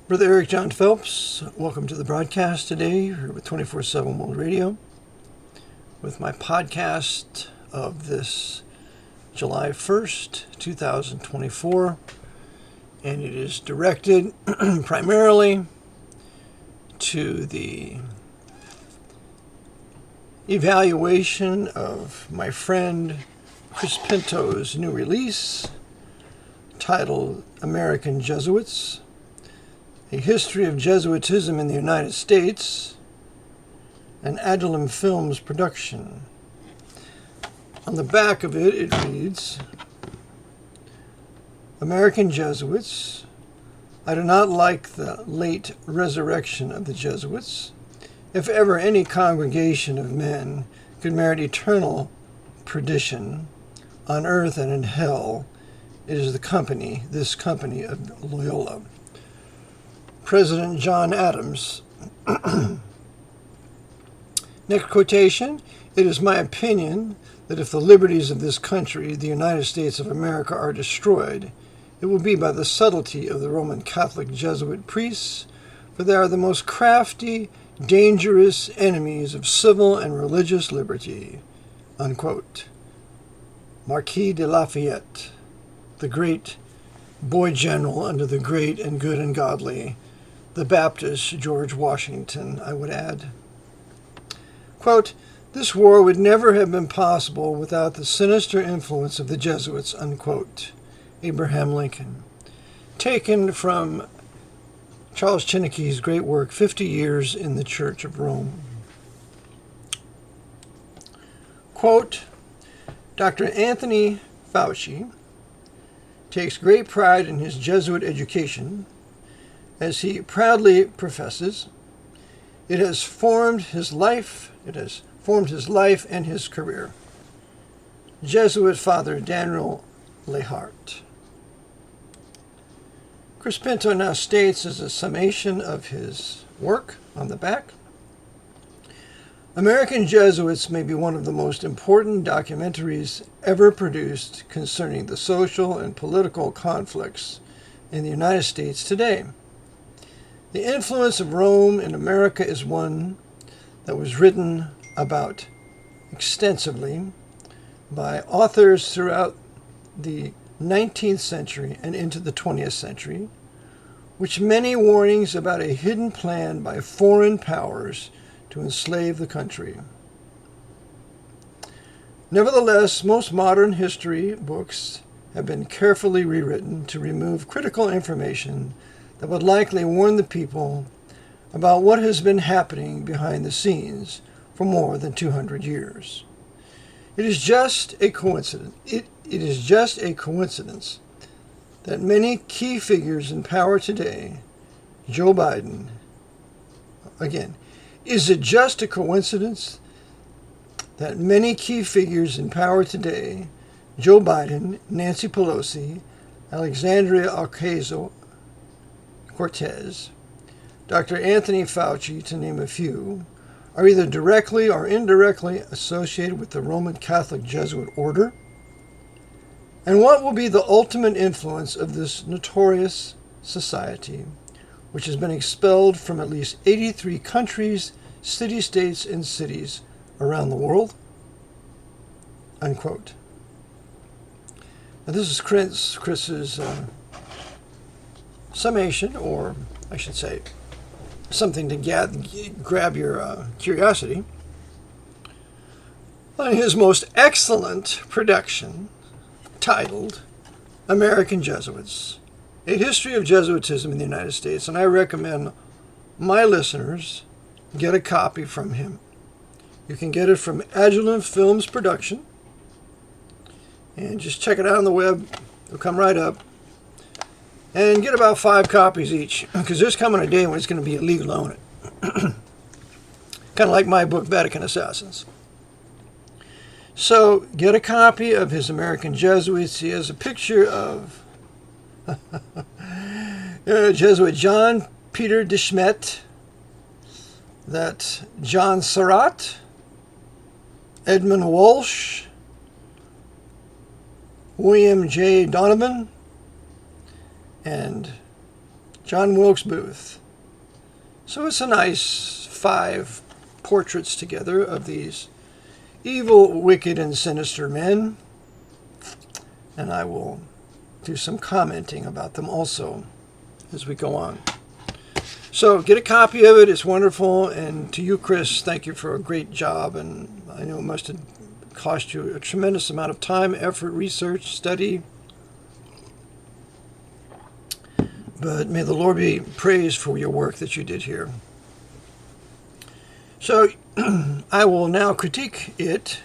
Brother Eric John Phelps, welcome to the broadcast today here with 24/7 World Radio with my podcast of this July 1st, 2024, and it is directed primarily to the evaluation of my friend Chris Pinto's new release titled American Jesuits, A History of Jesuitism in the United States, an Adullam Films production. On the back of it, it reads, American Jesuits. I do not like the late resurrection of the Jesuits. If ever any congregation of men could merit eternal perdition on earth and in hell, it is this company of Loyola. President John Adams. Next quotation. It is my opinion that if the liberties of this country, the United States of America, are destroyed, it will be by the subtlety of the Roman Catholic Jesuit priests, for they are the most crafty, dangerous enemies of civil and religious liberty. Unquote. Marquis de Lafayette, the great boy general under the great and good and godly, the Baptist George Washington, I would add. Quote, this war would never have been possible without the sinister influence of the Jesuits, unquote. Abraham Lincoln. Taken from Charles Chinneky's great work, 50 Years in the Church of Rome. Quote, Dr. Anthony Fauci takes great pride in his Jesuit education. As he proudly professes, it has formed his life and his career. Jesuit Father Daniel Lehart. Chris Pinto now states as a summation of his work on the back, American Jesuits may be one of the most important documentaries ever produced concerning the social and political conflicts in the United States today. The influence of Rome in America is one that was written about extensively by authors throughout the 19th century and into the 20th century, which many warnings about a hidden plan by foreign powers to enslave the country. Nevertheless, most modern history books have been carefully rewritten to remove critical information that would likely warn the people about what has been happening behind the scenes for more than 200 years. It is just a coincidence. It is just a coincidence that many key figures in power today, Joe Biden, again, is it just a coincidence that many key figures in power today, Joe Biden, Nancy Pelosi, Alexandria Ocasio-Cortez, Dr. Anthony Fauci, to name a few, are either directly or indirectly associated with the Roman Catholic Jesuit order? And what will be the ultimate influence of this notorious society, which has been expelled from at least 83 countries, city-states, and cities around the world? Unquote. Now this is Chris's summation, or I should say, something to grab your curiosity, on his most excellent production titled American Jesuits, A History of Jesuitism in the United States, and I recommend my listeners get a copy from him. You can get it from Adullam Films production, and just check it out on the web. It'll come right up. And get about 5 copies each, because there's coming a day when it's going to be illegal to own it. Kind of like my book, Vatican Assassins. So get a copy of his American Jesuits. He has a picture of Jesuit John Peter de Smet, that John Surratt, Edmund Walsh, William J. Donovan, and John Wilkes Booth. So it's a nice 5 portraits together of these evil, wicked, and sinister men. And I will do some commenting about them also as we go on. So get a copy of it. It's wonderful. And to you, Chris, thank you for a great job. And I know it must have cost you a tremendous amount of time, effort, research, study. But may the Lord be praised for your work that you did here. So I will now critique it.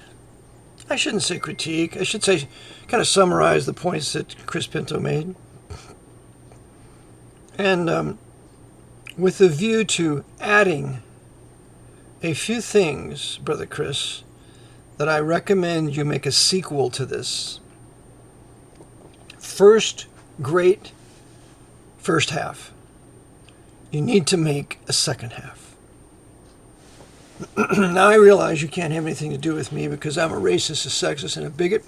I shouldn't say critique. I should say kind of summarize the points that Chris Pinto made. And with a view to adding a few things, Brother Chris, that I recommend you make a sequel to this. First half. You need to make a second half. Now I realize you can't have anything to do with me because I'm a racist, a sexist, and a bigot,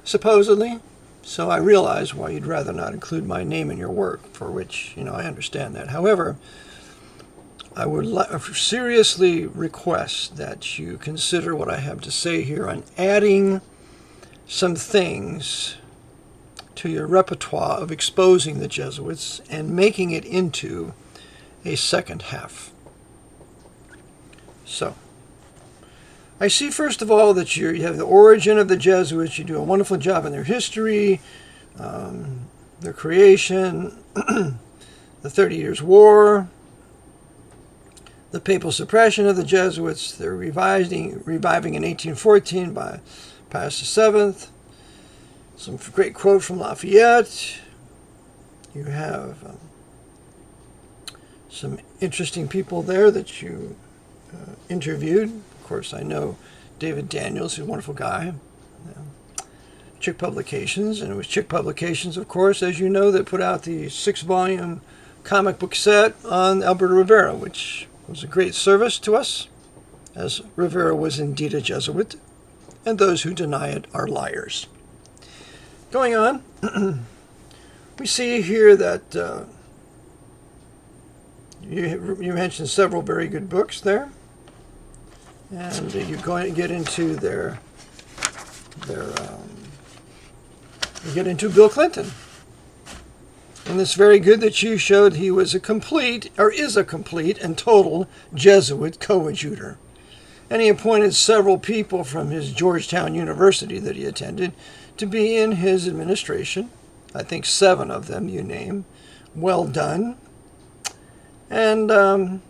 supposedly. So I realize why you'd rather not include my name in your work, for which, I understand that. However, I would seriously request that you consider what I have to say here on adding some things to your repertoire of exposing the Jesuits and making it into a second half. So, I see first of all that you have the origin of the Jesuits. You do a wonderful job in their history, their creation, the 30 Years' War, the papal suppression of the Jesuits, their reviving in 1814 by Pius VII, some great quote from Lafayette. You have some interesting people there that you interviewed. Of course, I know David Daniels, who's a wonderful guy. Chick Publications, and it was Chick Publications, of course, as you know, that put out the 6-volume comic book set on Alberto Rivera, which was a great service to us, as Rivera was indeed a Jesuit, and those who deny it are liars. Going on, we see here that you mentioned several very good books there, and you're going to get into you get into Bill Clinton. And it's very good that you showed he was is a complete and total Jesuit coadjutor. And he appointed several people from his Georgetown University that he attended to be in his administration. I think 7 of them you name. Well done. And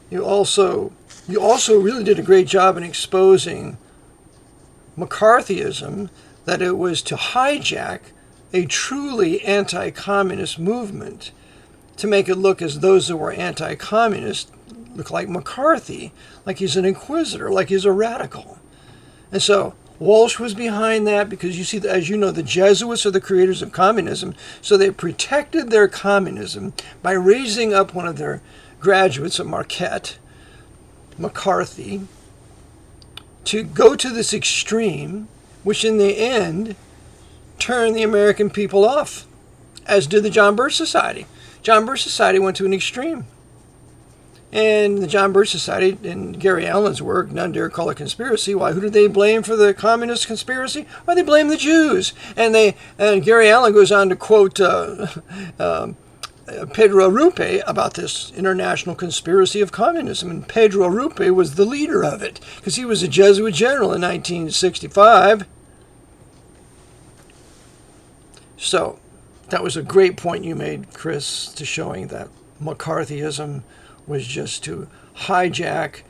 you also really did a great job in exposing McCarthyism, that it was to hijack a truly anti-communist movement to make it look as those that were anti-communist look like McCarthy, like he's an inquisitor, like he's a radical. And so Walsh was behind that because you see, as you know, the Jesuits are the creators of communism, so they protected their communism by raising up one of their graduates at Marquette, McCarthy, to go to this extreme, which in the end turned the American people off, as did the John Birch Society. John Birch Society went to an extreme. And the John Birch Society, in Gary Allen's work, None Dare Call It Conspiracy, why, who did they blame for the communist conspiracy? Why, they blame the Jews. And Gary Allen goes on to quote Pedro Arrupe about this international conspiracy of communism. And Pedro Arrupe was the leader of it, because he was a Jesuit general in 1965. So, that was a great point you made, Chris, to showing that McCarthyism was just to hijack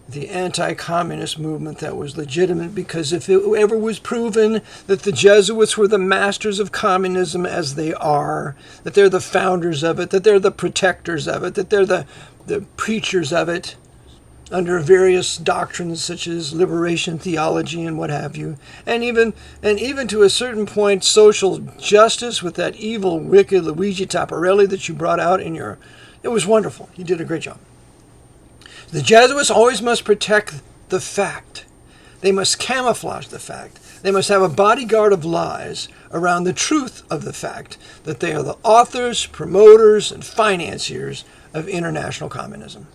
the anti-communist movement that was legitimate, because if it ever was proven that the Jesuits were the masters of communism, as they are, that they're the founders of it, that they're the protectors of it, that they're the preachers of it, under various doctrines such as liberation theology and what have you, and even to a certain point social justice with that evil, wicked Luigi Tapparelli that you brought out in your... It was wonderful. You did a great job. The Jesuits always must protect the fact They must camouflage the fact. They must have a bodyguard of lies around the truth of the fact that they are the authors, promoters, and financiers of international communism.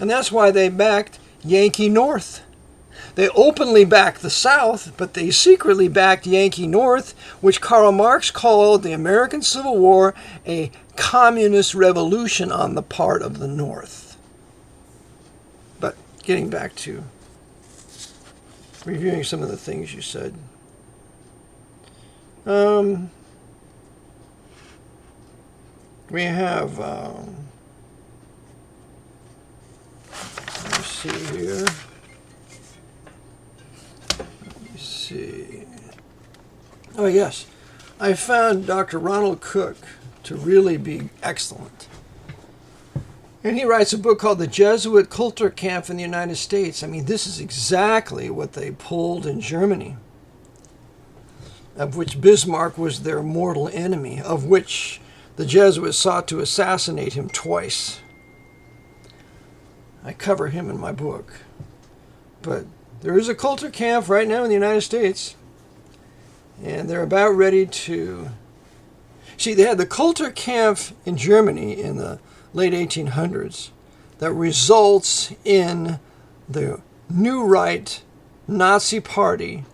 And that's why they backed Yankee North. They openly backed the South, but they secretly backed Yankee North, which Karl Marx called the American Civil War a communist revolution on the part of the North. But getting back to reviewing some of the things you said. We have, let me see here. Let me see. Oh, yes. I found Dr. Ronald Cook to really be excellent. And he writes a book called The Jesuit Kulturkampf in the United States. I mean, this is exactly what they pulled in Germany, of which Bismarck was their mortal enemy, of which the Jesuits sought to assassinate him twice. I cover him in my book. But there is a Kulturkampf right now in the United States, and they're about ready to... See, they had the Kulturkampf in Germany in the late 1800s that results in the New Right Nazi Party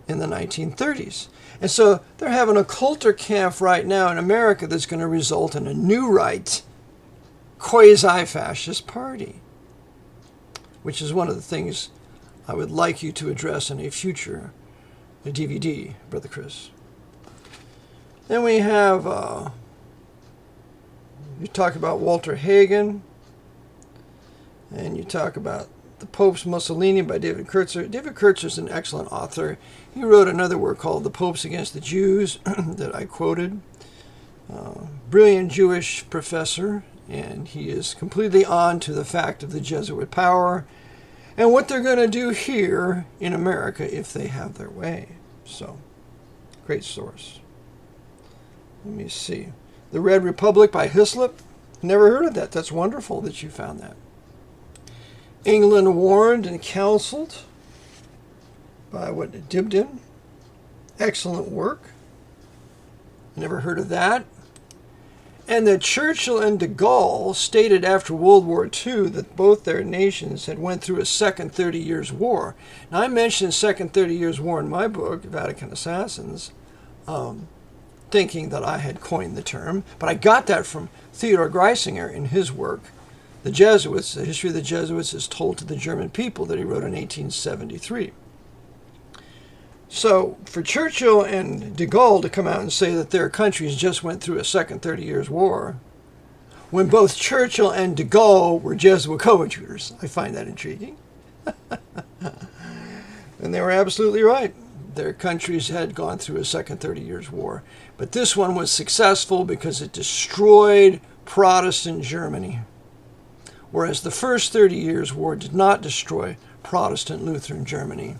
in the 1930s. And so they're having a Kulturkampf right now in America that's going to result in a New Right quasi-fascist party, which is one of the things I would like you to address in a future DVD, Brother Chris. Then we have... you talk about Walter Hagen, and you talk about The Pope's Mussolini by David Kurtzer. David Kurtzer is an excellent author. He wrote another work called The Popes Against the Jews that I quoted. Brilliant Jewish professor, and he is completely on to the fact of the Jesuit power and what they're going to do here in America if they have their way. So, great source. Let me see. The Red Republic by Hislop. Never heard of that. That's wonderful that you found that. England Warned and Counseled by Dibdin. Excellent work. Never heard of that. And that Churchill and de Gaulle stated after World War II that both their nations had went through a second 30 Years' War. Now, I mentioned second 30 Years' War in my book, Vatican Assassins, thinking that I had coined the term, but I got that from Theodor Greisinger in his work, The Jesuits. The History of the Jesuits is Told to the German People, that he wrote in 1873. So for Churchill and de Gaulle to come out and say that their countries just went through a second 30 Years' War, when both Churchill and de Gaulle were Jesuit coadjutors, I find that intriguing. And they were absolutely right. Their countries had gone through a second 30 Years' War. But this one was successful because it destroyed Protestant Germany, whereas the first 30 Years' War did not destroy Protestant Lutheran Germany,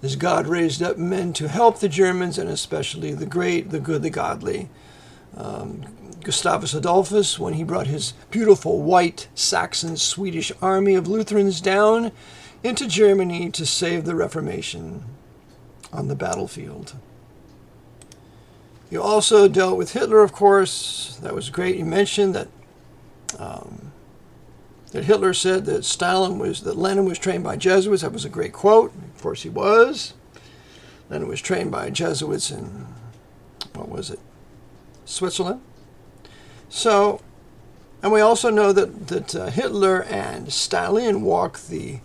as God raised up men to help the Germans, and especially the great, the good, the godly. Gustavus Adolphus, when he brought his beautiful white Saxon Swedish army of Lutherans down into Germany to save the Reformation on the battlefield. You also dealt with Hitler, of course. That was great. You mentioned that that Hitler said that Lenin was trained by Jesuits. That was a great quote. Of course, he was. Lenin was trained by Jesuits in, Switzerland. So, and we also know that Hitler and Stalin walked the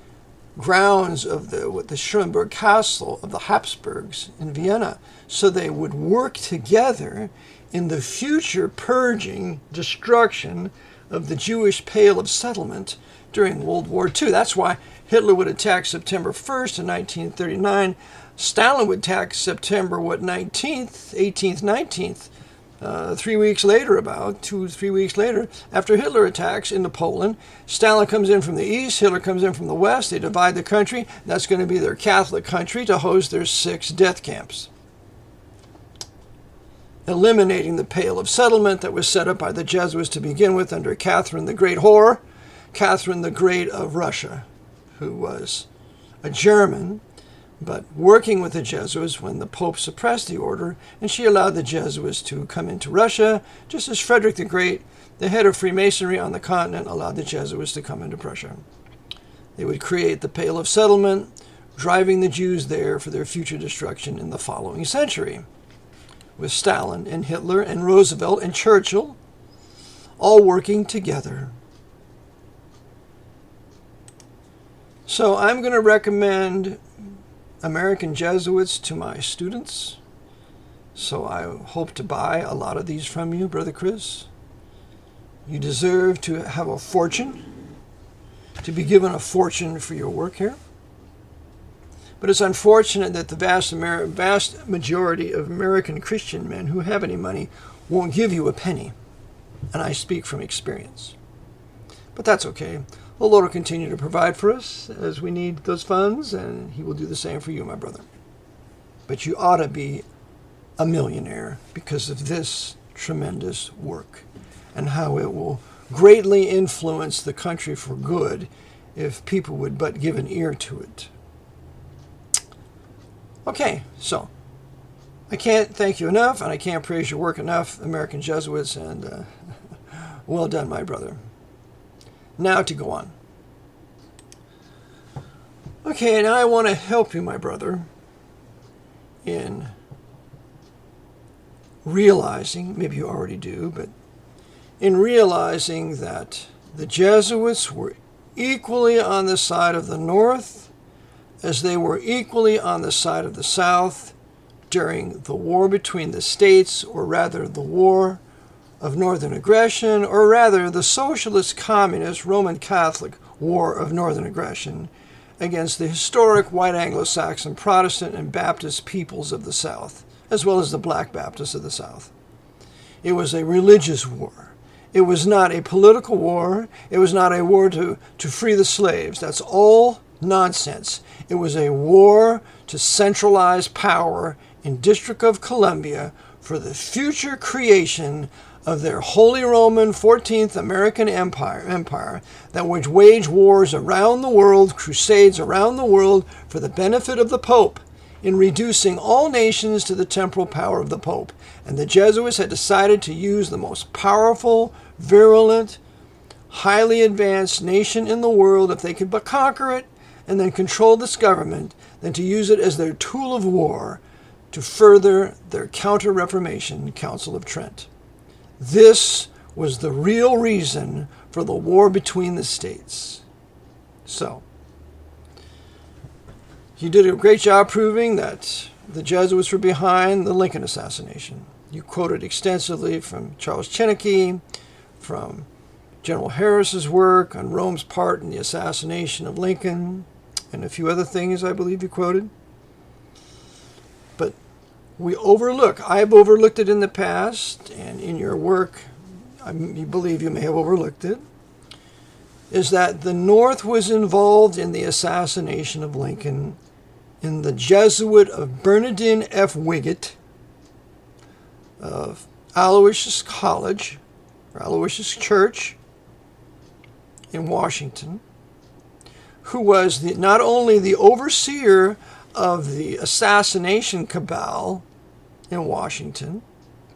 grounds of the Schönberg Castle of the Habsburgs in Vienna, so they would work together in the future purging, destruction of the Jewish Pale of Settlement during World War II. That's why Hitler would attack September 1st in 1939. Stalin would attack September 19th, 18th, 19th, 3 weeks later, about 2-3 weeks later, after Hitler attacks into Poland. Stalin comes in from the east, Hitler comes in from the west. They divide the country. That's going to be their Catholic country to host their 6 death camps, eliminating the Pale of Settlement that was set up by the Jesuits to begin with under Catherine the Great Whore, Catherine the Great of Russia, who was a German, but working with the Jesuits when the Pope suppressed the order, and she allowed the Jesuits to come into Russia, just as Frederick the Great, the head of Freemasonry on the continent, allowed the Jesuits to come into Prussia. They would create the Pale of Settlement, driving the Jews there for their future destruction in the following century, with Stalin and Hitler and Roosevelt and Churchill all working together. So I'm going to recommend American Jesuits to my students. So I hope to buy a lot of these from you, Brother Chris. You deserve to have a fortune, to be given a fortune for your work here. But it's unfortunate that the vast majority of American Christian men who have any money won't give you a penny. And I speak from experience. But that's okay. The Lord will continue to provide for us as we need those funds, and He will do the same for you, my brother. But you ought to be a millionaire because of this tremendous work and how it will greatly influence the country for good if people would but give an ear to it. Okay, so I can't thank you enough, and I can't praise your work enough, American Jesuits, and well done, my brother. Now to go on. Okay, now I want to help you, my brother, in realizing, maybe you already do, but in realizing that the Jesuits were equally on the side of the North as they were equally on the side of the South during the war between the states, or rather the war of Northern aggression, or rather the Socialist, Communist, Roman Catholic war of Northern aggression against the historic white Anglo-Saxon Protestant and Baptist peoples of the South, as well as the Black Baptists of the South. It was a religious war. It was not a political war. It was not a war to free the slaves. That's all nonsense. It was a war to centralize power in District of Columbia for the future creation of their Holy Roman 14th American Empire that would wage wars around the world, crusades around the world for the benefit of the Pope in reducing all nations to the temporal power of the Pope. And the Jesuits had decided to use the most powerful, virulent, highly advanced nation in the world, if they could but conquer it and then control this government, than to use it as their tool of war to further their Counter-Reformation Council of Trent. This was the real reason for the war between the states. So, you did a great job proving that the Jesuits were behind the Lincoln assassination. You quoted extensively from Charles Chennaky, from General Harris's work on Rome's part in the assassination of Lincoln, and a few other things I believe you quoted. But I've overlooked it in the past, and in your work, I believe you may have overlooked it, is that the North was involved in the assassination of Lincoln in the Jesuit of Bernardine F. Wiggett of Aloysius College, or Aloysius Church in Washington, who was not only the overseer of the assassination cabal in Washington,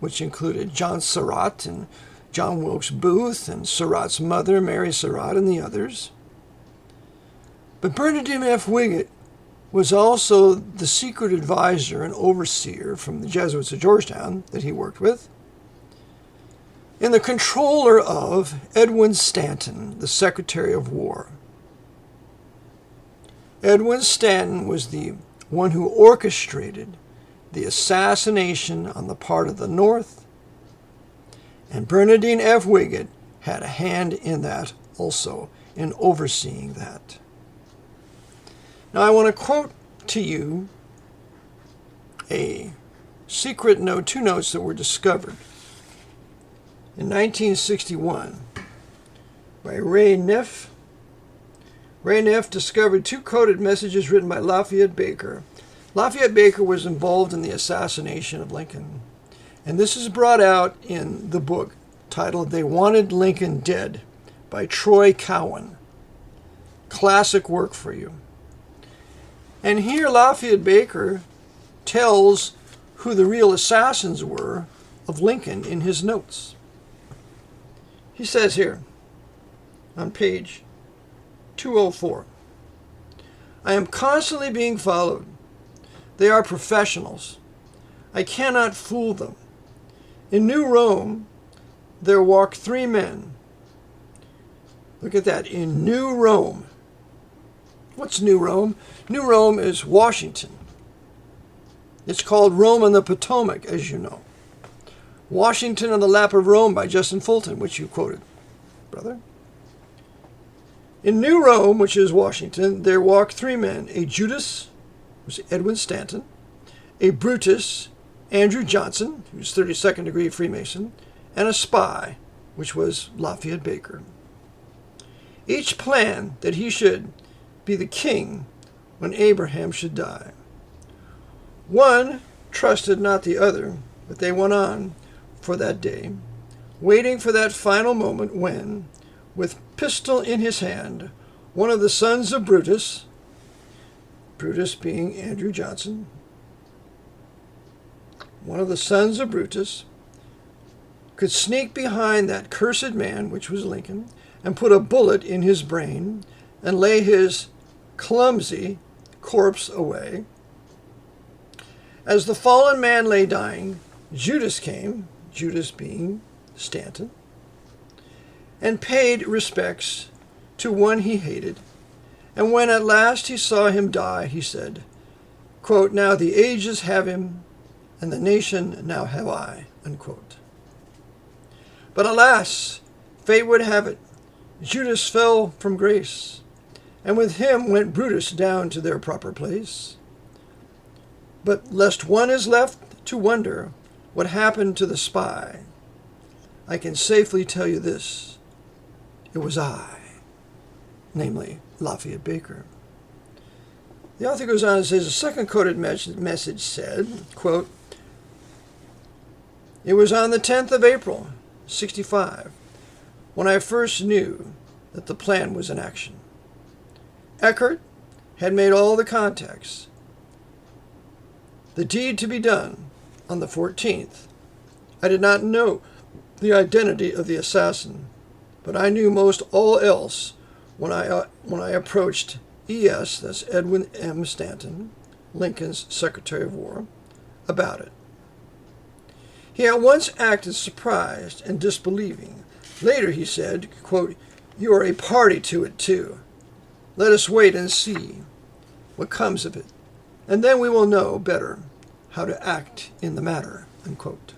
which included John Surratt and John Wilkes Booth and Surratt's mother, Mary Surratt, and the others. But Bernardine F. Wiggett was also the secret advisor and overseer from the Jesuits of Georgetown that he worked with, and the controller of Edwin Stanton, the Secretary of War. Edwin Stanton was the one who orchestrated the assassination on the part of the North, and Bernardine F. Wiggett had a hand in that also, in overseeing that. Now I want to quote to you a secret note, 2 notes that were discovered in 1961 by Ray Neff. Ray Neff discovered 2 coded messages written by Lafayette Baker. Lafayette Baker was involved in the assassination of Lincoln. And this is brought out in the book titled They Wanted Lincoln Dead by Troy Cowan. Classic work for you. And here Lafayette Baker tells who the real assassins were of Lincoln in his notes. He says here on page 204, I am constantly being followed. They are professionals. I cannot fool them. In New Rome, there walk 3 men. Look at that, in New Rome. What's New Rome? New Rome is Washington. It's called Rome on the Potomac, as you know. Washington on the Lap of Rome by Justin Fulton, which you quoted, brother. In New Rome, which is Washington, there walk 3 men, a Judas, who's Edwin Stanton, a Brutus, Andrew Johnson, who's 32nd degree Freemason, and a spy, which was Lafayette Baker. Each planned that he should be the king when Abraham should die. One trusted not the other, but they went on for that day, waiting for that final moment when, with pistol in his hand, one of the sons of Brutus, Brutus being Andrew Johnson, one of the sons of Brutus, could sneak behind that cursed man, which was Lincoln, and put a bullet in his brain and lay his clumsy corpse away. As the fallen man lay dying, Judas came, Judas being Stanton, and paid respects to one he hated. And when at last he saw him die, he said, quote, now the ages have him, and the nation now have I, unquote. But alas, fate would have it, Judas fell from grace, and with him went Brutus down to their proper place. But lest one is left to wonder what happened to the spy, I can safely tell you this, it was I, namely Lafayette Baker. The author goes on and says, the second quoted message said, quote, it was on the 10th of April, 65, when I first knew that the plan was in action. Eckert had made all the contacts. The deed to be done on the 14th. I did not know the identity of the assassin, but I knew most all else when I approached E.S., that's Edwin M. Stanton, Lincoln's Secretary of War, about it. He at once acted surprised and disbelieving. Later he said, quote, you are a party to it too. Let us wait and see what comes of it, and then we will know better how to act in the matter, unquote.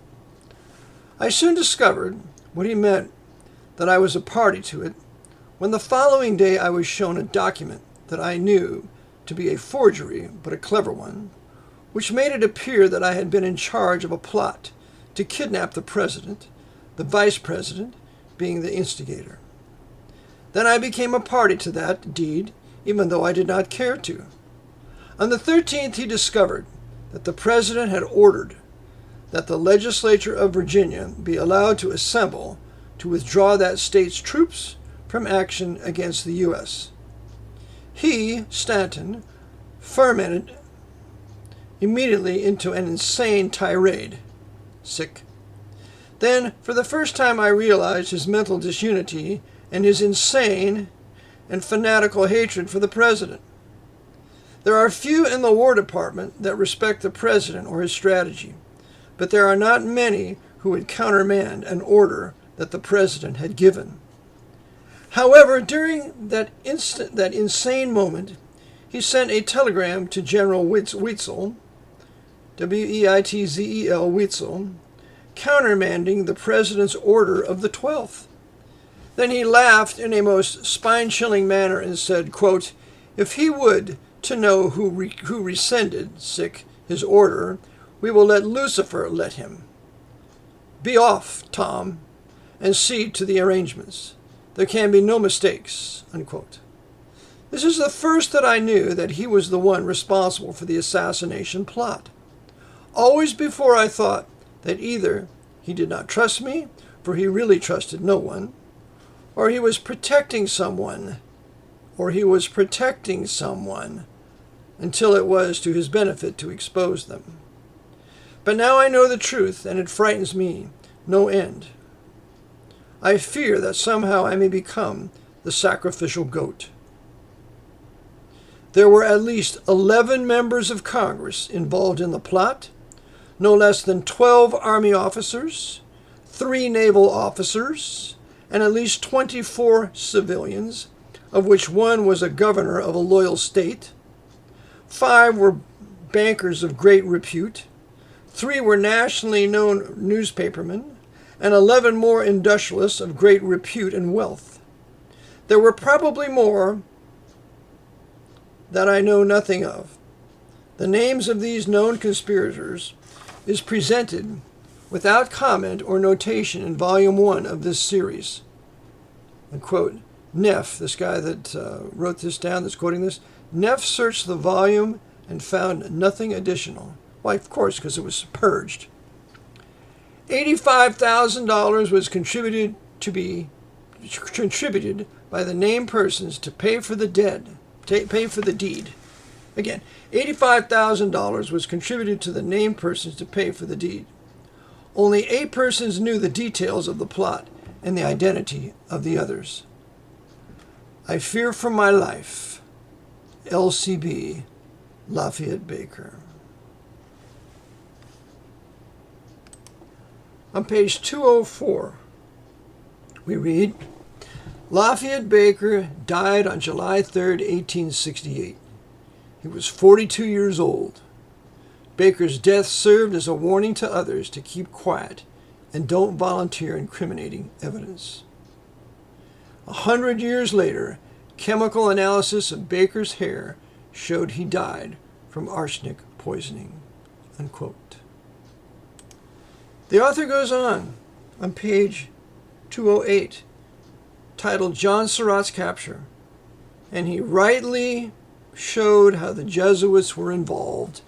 I soon discovered what he meant, that I was a party to it, when the following day I was shown a document that I knew to be a forgery, but a clever one, which made it appear that I had been in charge of a plot to kidnap the president, the vice president being the instigator. Then I became a party to that deed, even though I did not care to. On the 13th, he discovered that the president had ordered that the legislature of Virginia be allowed to assemble to withdraw that state's troops from action against the U.S. He, Stanton, fermented immediately into an insane tirade. Sick. Then, for the first time, I realized his mental disunity and his insane and fanatical hatred for the president. There are few in the War Department that respect the president or his strategy, but there are not many who would countermand an order that the president had given. However, during that insane moment, he sent a telegram to General Weitzel, W-E-I-T-Z-E-L, Weitzel, countermanding the president's order of the 12th. Then he laughed in a most spine-chilling manner and said, quote, if he would to know who rescinded, his order, we will let Lucifer let him. Be off, Tom, and see to the arrangements. There can be no mistakes, unquote. This is the first that I knew that he was the one responsible for the assassination plot. Always before I thought that either he did not trust me, for he really trusted no one, or he was protecting someone, until it was to his benefit to expose them. But now I know the truth, and it frightens me no end. I fear that somehow I may become the sacrificial goat. There were at least 11 members of Congress involved in the plot, no less than 12 Army officers, 3 naval officers, and at least 24 civilians, of which 1 was a governor of a loyal state. 5 were bankers of great repute. 3 were nationally known newspapermen, and 11 more industrialists of great repute and wealth. There were probably more that I know nothing of. The names of these known conspirators is presented without comment or notation in Volume 1 of this series. And quote, Neff, this guy that wrote this down, that's quoting this, Neff searched the volume and found nothing additional. Why, of course, because it was purged. $85,000 was contributed by the named persons to pay for the deed. Again, $85,000 was contributed to the named persons to pay for the deed. Only 8 persons knew the details of the plot and the identity of the others. I fear for my life. LCB, Lafayette Baker. On page 204, we read, Lafayette Baker died on July 3, 1868. He was 42 years old. Baker's death served as a warning to others to keep quiet and don't volunteer incriminating evidence. 100 years later, chemical analysis of Baker's hair showed he died from arsenic poisoning. Unquote. The author goes on page 208, titled John Surratt's Capture, and he rightly showed how the Jesuits were involved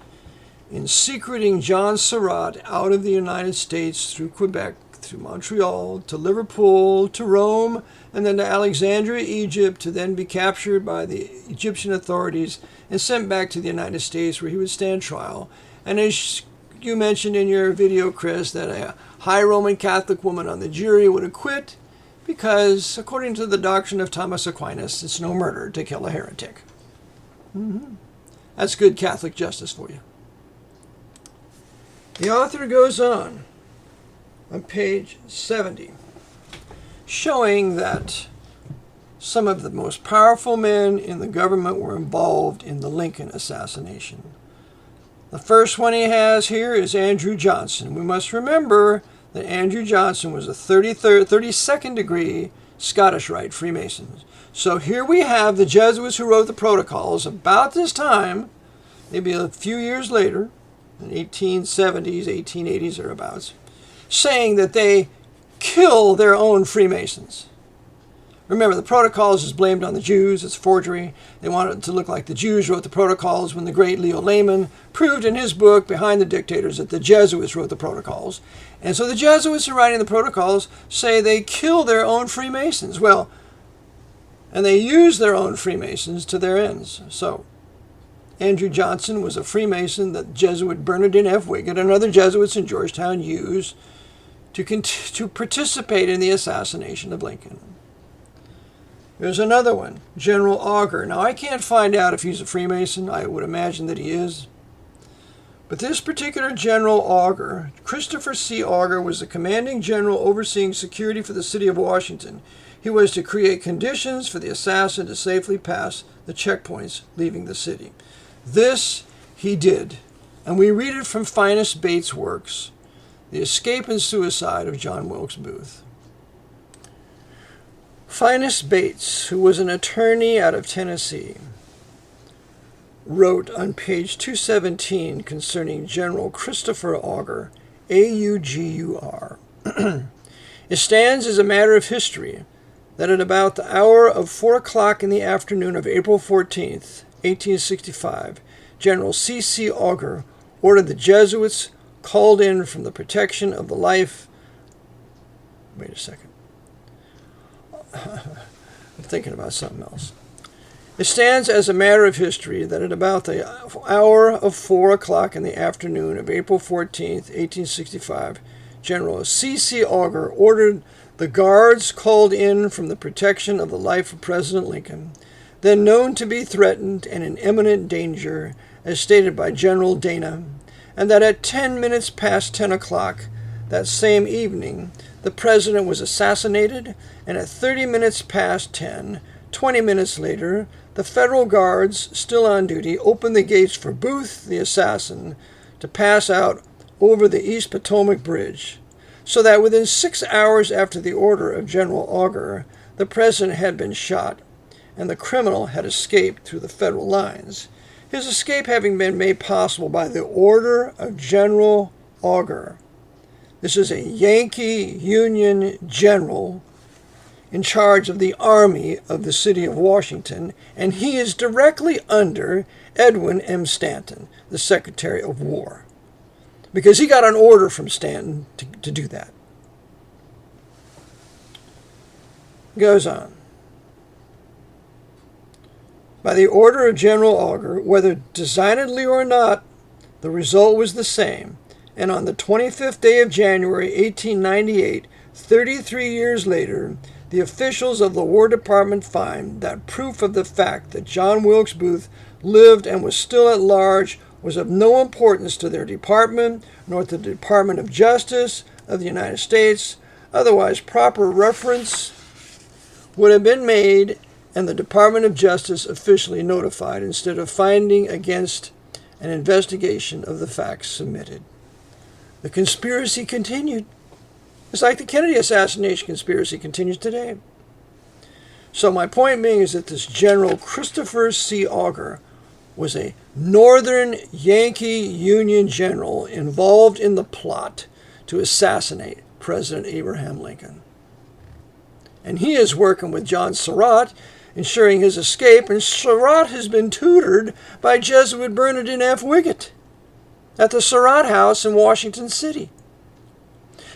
in secreting John Surratt out of the United States through Quebec, through Montreal, to Liverpool, to Rome, and then to Alexandria, Egypt, to then be captured by the Egyptian authorities and sent back to the United States where he would stand trial. And as you mentioned in your video, Chris, that a high Roman Catholic woman on the jury would acquit because, according to the doctrine of Thomas Aquinas, it's no murder to kill a heretic. That's good Catholic justice for you. The author goes on page 70, showing that some of the most powerful men in the government were involved in the Lincoln assassination. The first one he has here is Andrew Johnson. We must remember that Andrew Johnson was a 32nd degree Scottish Rite Freemason. So here we have the Jesuits who wrote the protocols about this time, maybe a few years later, in 1870s, 1880s or abouts, saying that they kill their own Freemasons. Remember, the protocols is blamed on the Jews. It's forgery. They wanted it to look like the Jews wrote the protocols when the great Leo Lehman proved in his book, Behind the Dictators, that the Jesuits wrote the protocols. And so the Jesuits in writing the protocols say they kill their own Freemasons. Well, and they use their own Freemasons to their ends. So Andrew Johnson was a Freemason that Jesuit Bernardine F. Wiggett and other Jesuits in Georgetown used to participate in the assassination of Lincoln. There's another one, General Augur. Now, I can't find out if he's a Freemason. I would imagine that he is. But this particular General Augur, Christopher C. Augur, was the commanding general overseeing security for the city of Washington. He was to create conditions for the assassin to safely pass the checkpoints leaving the city. This he did, and we read it from Finest Bates' works, The Escape and Suicide of John Wilkes Booth. Finest Bates, who was an attorney out of Tennessee, wrote on page 217 concerning General Christopher Augur, A-U-G-U-R. It stands as a matter of history that at about the hour of 4 o'clock in the afternoon of April 14th, 1865, General C.C. Augur ordered the Jesuits called in from the protection of the life. Wait a second. I'm thinking about something else. It stands as a matter of history that at about the hour of 4 o'clock in the afternoon of April 14th, 1865, General C.C. Augur ordered the guards called in from the protection of the life of President Lincoln, then known to be threatened and in imminent danger, as stated by General Dana, and that at 10 minutes past 10 o'clock that same evening, the president was assassinated, and at 30 minutes past 10, 20 minutes later, the federal guards, still on duty, opened the gates for Booth, the assassin, to pass out over the East Potomac Bridge, so that within 6 hours after the order of General Augur, the president had been shot, and the criminal had escaped through the federal lines, his escape having been made possible by the order of General Augur. This is a Yankee Union general in charge of the army of the city of Washington, and he is directly under Edwin M. Stanton, the Secretary of War, because he got an order from Stanton to do that. Goes on. By the order of General Augur, whether designedly or not, the result was the same, and on the 25th day of January, 1898, 33 years later, the officials of the War Department find that proof of the fact that John Wilkes Booth lived and was still at large was of no importance to their department, nor to the Department of Justice of the United States. Otherwise, proper reference would have been made and the Department of Justice officially notified instead of finding against an investigation of the facts submitted. The conspiracy continued. It's like the Kennedy assassination conspiracy continues today. So my point being is that this General Christopher C. Augur was a Northern Yankee Union general involved in the plot to assassinate President Abraham Lincoln. And he is working with John Surratt, ensuring his escape, and Surratt has been tutored by Jesuit Bernardine F. Wiggett at the Surratt House in Washington City.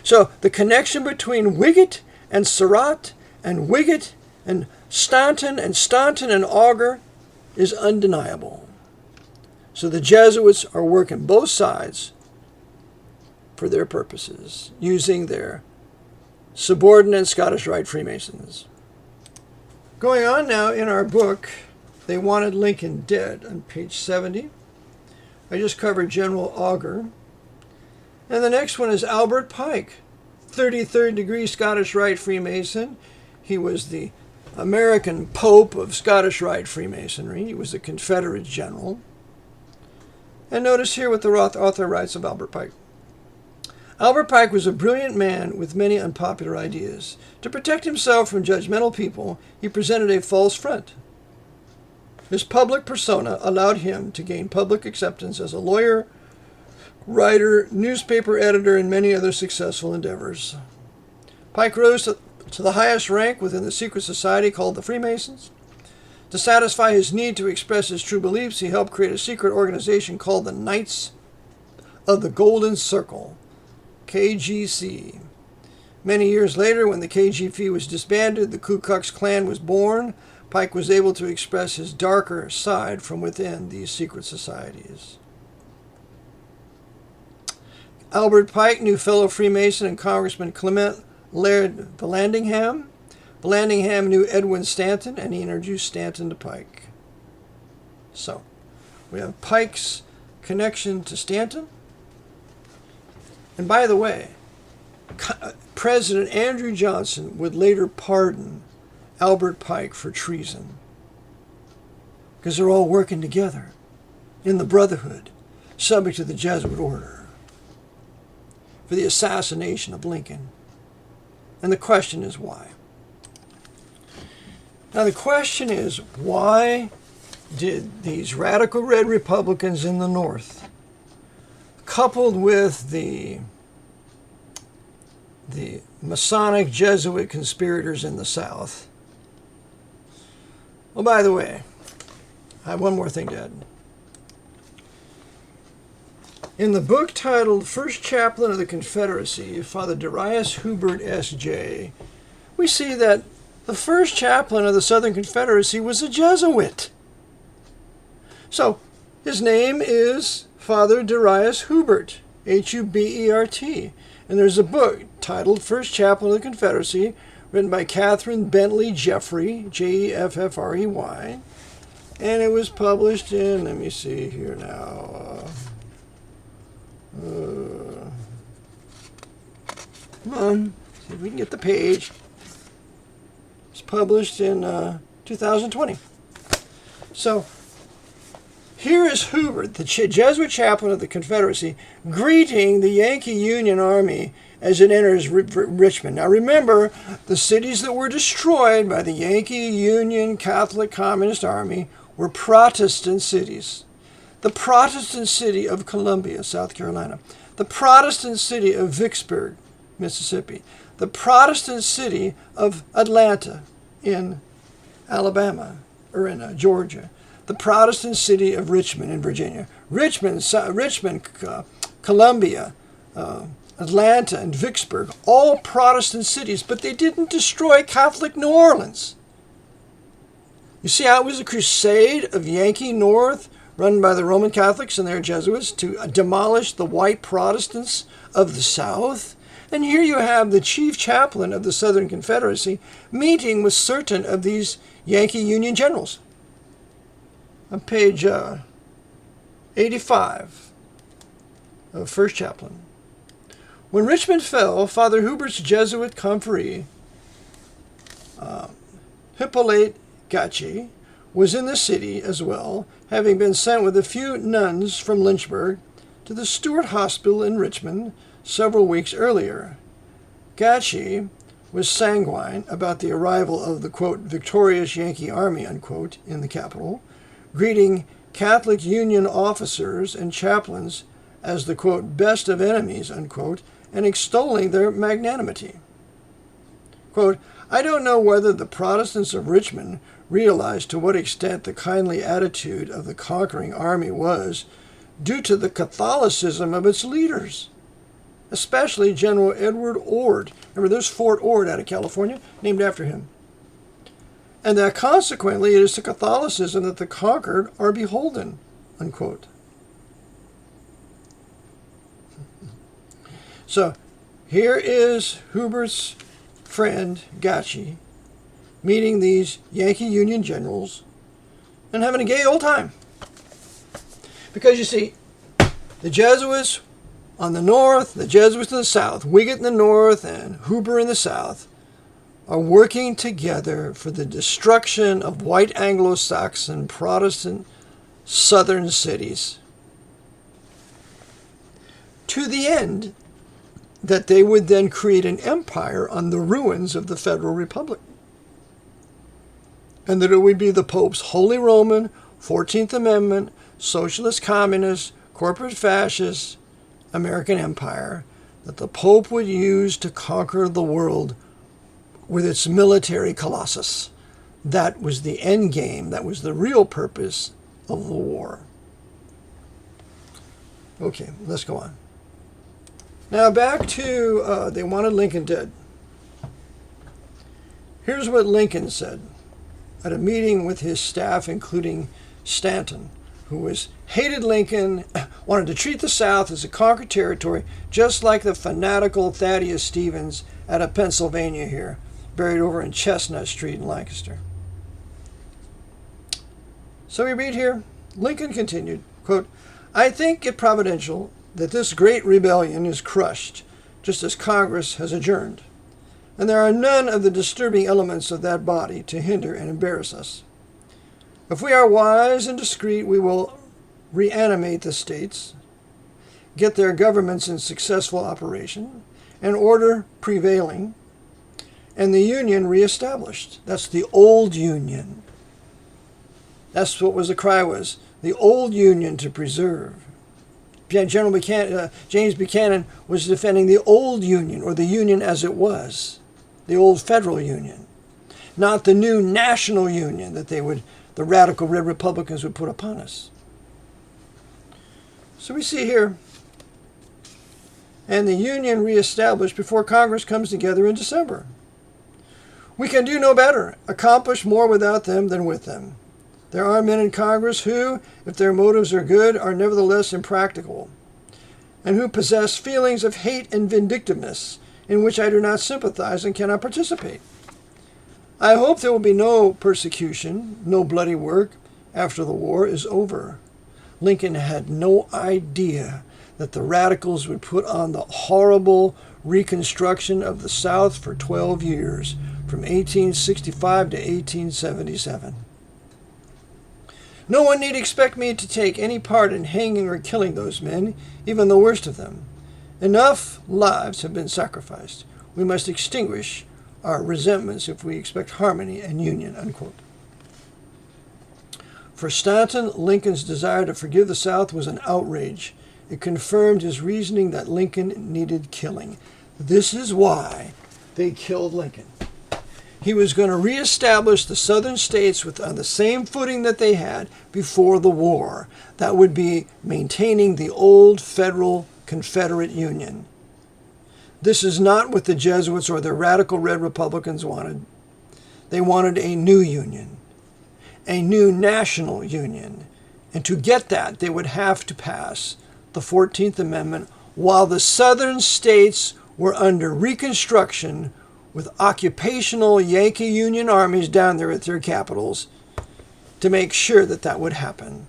So the connection between Wiggett and Surratt and Wiggett and Staunton and Augur is undeniable. So the Jesuits are working both sides for their purposes, using their subordinate Scottish Rite Freemasons. Going on now in our book, They Wanted Lincoln Dead, on page 70. I just covered General Augur. And the next one is Albert Pike, 33rd degree Scottish Rite Freemason. He was the American Pope of Scottish Rite Freemasonry. He was a Confederate general. And notice here what the author writes of Albert Pike. Albert Pike was a brilliant man with many unpopular ideas. To protect himself from judgmental people, he presented a false front. His public persona allowed him to gain public acceptance as a lawyer, writer, newspaper editor, and many other successful endeavors. Pike rose to the highest rank within the secret society called the Freemasons. To satisfy his need to express his true beliefs, he helped create a secret organization called the Knights of the Golden Circle, KGC. Many years later, when the KGC was disbanded, the Ku Klux Klan was born. Pike was able to express his darker side from within these secret societies. Albert Pike knew fellow Freemason and Congressman Clement Laird Vallandigham. Vallandigham knew Edwin Stanton, and he introduced Stanton to Pike. So, we have Pike's connection to Stanton. And by the way, President Andrew Johnson would later pardon Albert Pike for treason, because they're all working together in the Brotherhood, subject to the Jesuit order, for the assassination of Lincoln. And the question is why? Now the question is, why did these radical red Republicans in the North, coupled with the Masonic Jesuit conspirators in the South? Well, by the way, I have one more thing to add. In the book titled First Chaplain of the Confederacy, Father Darius Hubert S.J., we see that the first chaplain of the Southern Confederacy was a Jesuit. So, his name is Father Darius Hubert, Hubert. And there's a book titled First Chaplain of the Confederacy, written by Catherine Bentley Jeffrey, Jeffrey. And it was published in, let me see here now. Come on, see if we can get the page. It's published in 2020. So, here is Hubert, the Jesuit chaplain of the Confederacy, greeting the Yankee Union Army as it enters Richmond. Now remember, the cities that were destroyed by the Yankee Union Catholic Communist Army were Protestant cities. The Protestant city of Columbia, South Carolina. The Protestant city of Vicksburg, Mississippi. The Protestant city of Atlanta in Alabama, or in Georgia. The Protestant city of Richmond in Virginia. Richmond, Columbia, Atlanta, and Vicksburg, all Protestant cities, but they didn't destroy Catholic New Orleans. You see how it was a crusade of Yankee North, run by the Roman Catholics and their Jesuits, to demolish the white Protestants of the South? And here you have the chief chaplain of the Southern Confederacy meeting with certain of these Yankee Union generals. On page 85 of First Chaplain. When Richmond fell, Father Hubert's Jesuit confrere, Hippolyte Gacci, was in the city as well, having been sent with a few nuns from Lynchburg to the Stewart Hospital in Richmond several weeks earlier. Gacci was sanguine about the arrival of the, quote, victorious Yankee Army, unquote, in the capital, greeting Catholic Union officers and chaplains as the, quote, best of enemies, unquote, and extolling their magnanimity. Quote, I don't know whether the Protestants of Richmond realized to what extent the kindly attitude of the conquering army was due to the Catholicism of its leaders, especially General Edward Ord. Remember, there's Fort Ord out of California, named after him. And that consequently it is to Catholicism that the conquered are beholden, unquote. So here is Hubert's friend Gacci meeting these Yankee Union generals and having a gay old time. Because you see, the Jesuits on the north, the Jesuits in the south, Wiggett in the north and Huber in the south, are working together for the destruction of white Anglo-Saxon Protestant southern cities, to the end that they would then create an empire on the ruins of the Federal Republic, and that it would be the Pope's Holy Roman, 14th Amendment, Socialist Communist, Corporate Fascist, American Empire that the Pope would use to conquer the world with its military colossus. That was the end game. That was the real purpose of the war. Okay, let's go on. Now back to they wanted Lincoln dead. Here's what Lincoln said at a meeting with his staff, including Stanton, who hated Lincoln, wanted to treat the South as a conquered territory, just like the fanatical Thaddeus Stevens out of Pennsylvania here, buried over in Chestnut Street in Lancaster. So we read here, Lincoln continued, quote, I think it providential that this great rebellion is crushed, just as Congress has adjourned, and there are none of the disturbing elements of that body to hinder and embarrass us. If we are wise and discreet, we will reanimate the states, get their governments in successful operation, and order prevailing, and the Union reestablished. That's the old Union. That's what the cry was, the old Union to preserve. General Buchanan, James Buchanan was defending the old Union, or the Union as it was, the old federal Union, not the new national Union that the radical Red Republicans would put upon us. So we see here, and the Union reestablished before Congress comes together in December. We can do no better, accomplish more without them than with them. There are men in Congress who, if their motives are good, are nevertheless impractical, and who possess feelings of hate and vindictiveness in which I do not sympathize and cannot participate. I hope there will be no persecution, no bloody work after the war is over. Lincoln had no idea that the radicals would put on the horrible Reconstruction of the South for 12 years, from 1865 to 1877. No one need expect me to take any part in hanging or killing those men, even the worst of them. Enough lives have been sacrificed. We must extinguish our resentments if we expect harmony and union, unquote. For Stanton, Lincoln's desire to forgive the South was an outrage. It confirmed his reasoning that Lincoln needed killing. This is why they killed Lincoln. He was going to reestablish the southern states on the same footing that they had before the war. That would be maintaining the old federal Confederate Union. This is not what the Jesuits or the radical red Republicans wanted. They wanted a new union, a new national union. And to get that, they would have to pass the 14th Amendment while the southern states were under Reconstruction with occupational Yankee Union armies down there at their capitals to make sure that that would happen.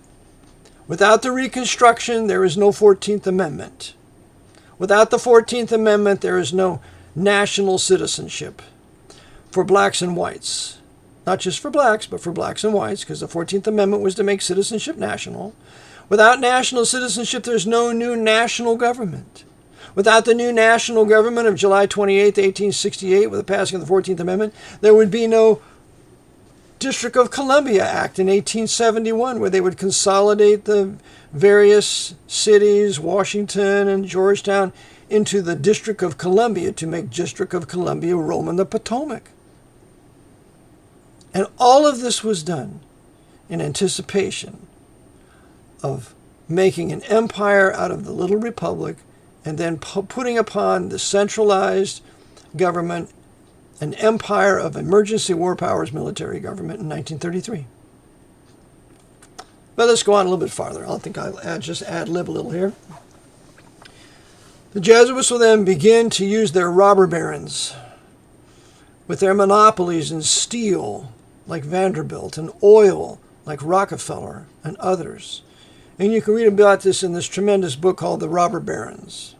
Without the Reconstruction, there is no 14th Amendment. Without the 14th Amendment, there is no national citizenship for blacks and whites. Not just for blacks, but for blacks and whites, because the 14th Amendment was to make citizenship national. Without national citizenship, there's no new national government. Without the new national government of July 28, 1868, with the passing of the 14th Amendment, there would be no District of Columbia Act in 1871, where they would consolidate the various cities, Washington and Georgetown, into the District of Columbia to make District of Columbia Rome and the Potomac. And all of this was done in anticipation of making an empire out of the little republic and then putting upon the centralized government an empire of emergency war powers military government in 1933. But let's go on a little bit farther. I think I'll just ad-lib a little here. The Jesuits will then begin to use their robber barons with their monopolies in steel, like Vanderbilt, and oil, like Rockefeller and others. And you can read about this in this tremendous book called The Robber Barons.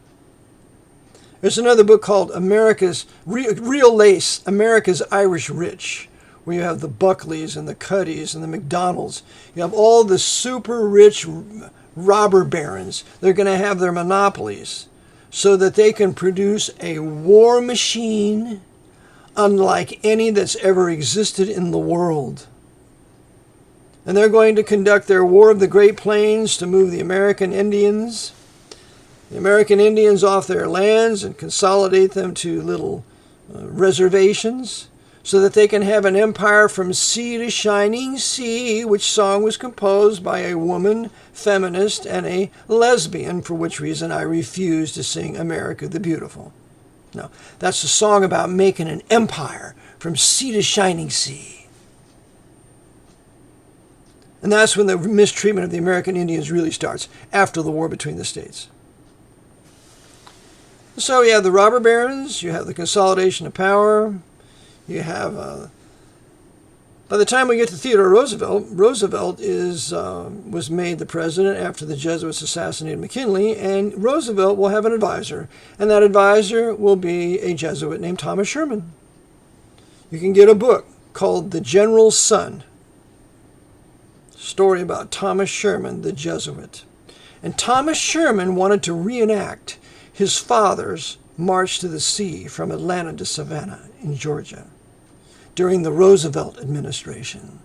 There's another book called America's Real Lace, America's Irish Rich, where you have the Buckleys and the Cuddys and the McDonalds. You have all the super rich robber barons. They're going to have their monopolies so that they can produce a war machine unlike any that's ever existed in the world. And they're going to conduct their War of the Great Plains to move the American Indians off their lands and consolidate them to little reservations so that they can have an empire from sea to shining sea, which song was composed by a woman, feminist, and a lesbian, for which reason I refuse to sing America the Beautiful. No, that's a song about making an empire from sea to shining sea. And that's when the mistreatment of the American Indians really starts, after the war between the states. So you have the robber barons, you have the consolidation of power, you have, by the time we get to Theodore Roosevelt, Roosevelt was made the president after the Jesuits assassinated McKinley, and Roosevelt will have an advisor, and that advisor will be a Jesuit named Thomas Sherman. You can get a book called The General's Son, story about Thomas Sherman, the Jesuit. And Thomas Sherman wanted to reenact his father's march to the sea from Atlanta to Savannah in Georgia during the Roosevelt administration.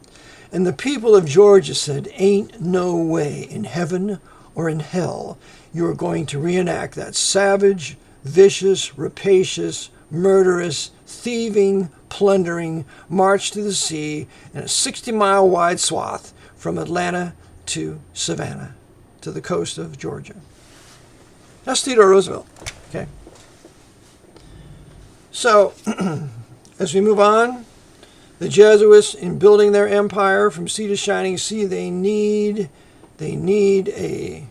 And the people of Georgia said, ain't no way in heaven or in hell you're going to reenact that savage, vicious, rapacious, murderous, thieving, plundering march to the sea in a 60-mile wide swath from Atlanta to Savannah, to the coast of Georgia. That's Theodore Roosevelt. Okay. So, as we move on, The Jesuits, in building their empire from sea to shining sea, they need a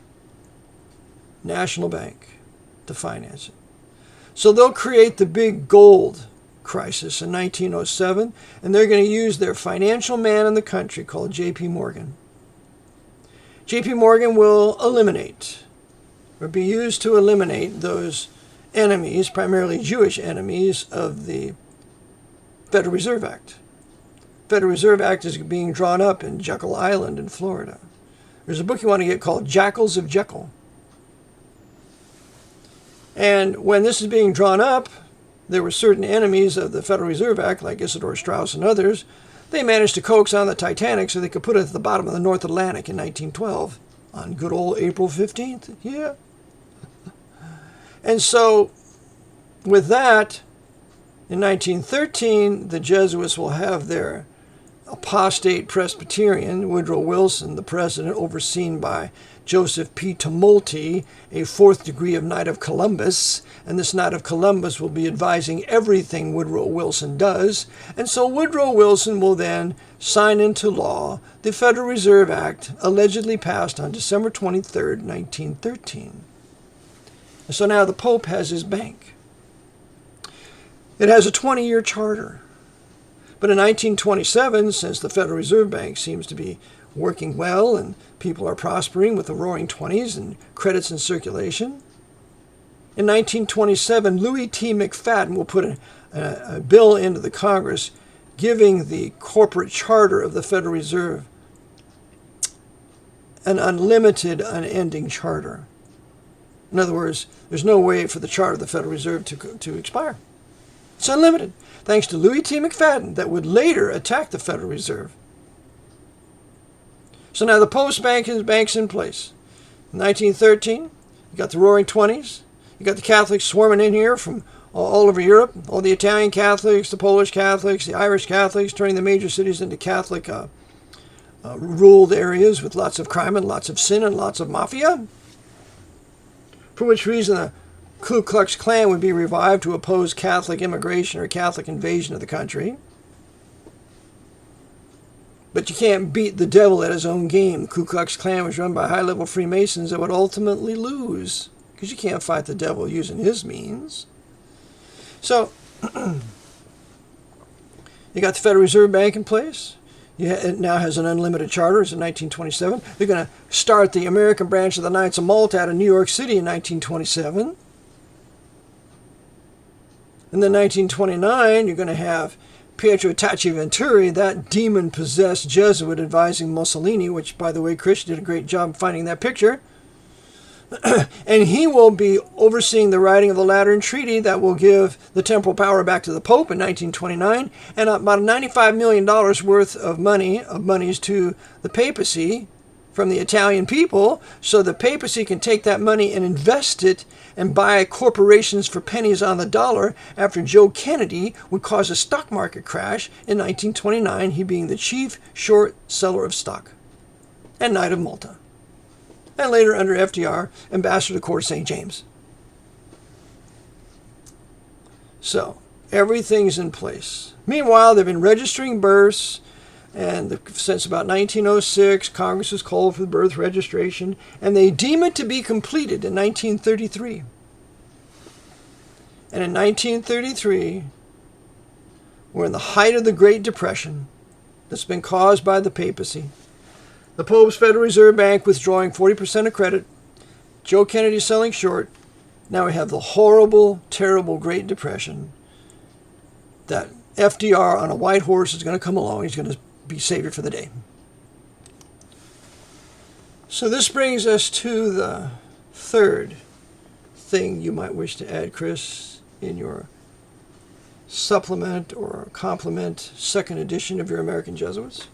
national bank to finance it. So they'll create the big gold crisis in 1907, and they're going to use their financial man in the country called J.P. Morgan. J.P. Morgan will eliminate, or be used to eliminate, those enemies, primarily Jewish enemies, of the Federal Reserve Act. The Federal Reserve Act is being drawn up in Jekyll Island in Florida. There's a book you want to get called Jackals of Jekyll. And when this is being drawn up, there were certain enemies of the Federal Reserve Act, like Isidor Straus and others. They managed to coax on the Titanic so they could put it at the bottom of the North Atlantic in 1912 on good old April 15th. Yeah. And so, with that, in 1913, the Jesuits will have their apostate Presbyterian, Woodrow Wilson, the president, overseen by Joseph P. Tumulty, a fourth degree of Knight of Columbus, and this Knight of Columbus will be advising everything Woodrow Wilson does, and so Woodrow Wilson will then sign into law the Federal Reserve Act, allegedly passed on December 23rd, 1913. And so now the Pope has his bank. It has a 20-year charter. But in 1927, since the Federal Reserve Bank seems to be working well and people are prospering with the roaring 20s and credits in circulation, in 1927, Louis T. McFadden will put a bill into the Congress giving the corporate charter of the Federal Reserve an unlimited, unending charter. In other words, there's no way for the charter of the Federal Reserve to expire. It's unlimited, thanks to Louis T. McFadden, that would later attack the Federal Reserve. So now the Post-Bank's in place. In 1913, you got the Roaring Twenties. You got the Catholics swarming in here from all over Europe. All the Italian Catholics, the Polish Catholics, the Irish Catholics, turning the major cities into Catholic ruled areas with lots of crime and lots of sin and lots of mafia. For which reason the Ku Klux Klan would be revived to oppose Catholic immigration or Catholic invasion of the country. But you can't beat the devil at his own game. The Ku Klux Klan was run by high-level Freemasons that would ultimately lose, because you can't fight the devil using his means. So, you got the Federal Reserve Bank in place. It now has an unlimited charter. It's in 1927. They're going to start the American branch of the Knights of Malta out of New York City in 1927. And then 1929, you're going to have Pietro Tacci Venturi, that demon-possessed Jesuit, advising Mussolini, which, by the way, Chris did a great job finding that picture. And he will be overseeing the writing of the Lateran Treaty that will give the temporal power back to the Pope in 1929, and about $95 million worth of monies to the papacy from the Italian people, so the papacy can take that money and invest it and buy corporations for pennies on the dollar after Joe Kennedy would cause a stock market crash in 1929, he being the chief short seller of stock and Knight of Malta. And later, under FDR, ambassador to the court of St. James. So, everything's in place. Meanwhile, they've been registering births, and since about 1906, Congress has called for the birth registration, and they deem it to be completed in 1933. And in 1933, we're in the height of the Great Depression that's been caused by the papacy. The Pope's Federal Reserve Bank withdrawing 40% of credit, Joe Kennedy selling short. Now we have the horrible, terrible Great Depression that FDR on a white horse is going to come along. He's going to be savior for the day. So this brings us to the third thing you might wish to add, Chris, in your supplement or complement second edition of your American Jesuits.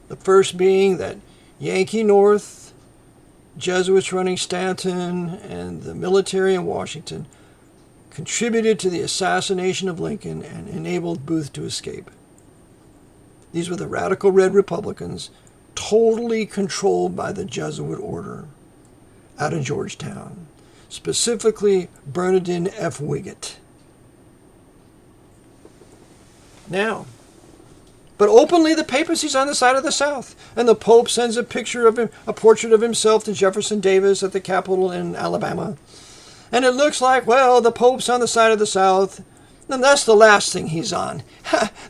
The first being that Yankee North, Jesuits running Stanton, and the military in Washington contributed to the assassination of Lincoln and enabled Booth to escape. These were the radical red Republicans, totally controlled by the Jesuit order out of Georgetown, specifically Bernardine F. Wiggett. Now, But openly the papacy's on the side of the South. And the Pope sends a picture of him, a portrait of himself to Jefferson Davis at the Capitol in Alabama. And it looks like, well, the Pope's on the side of the South. And that's the last thing he's on.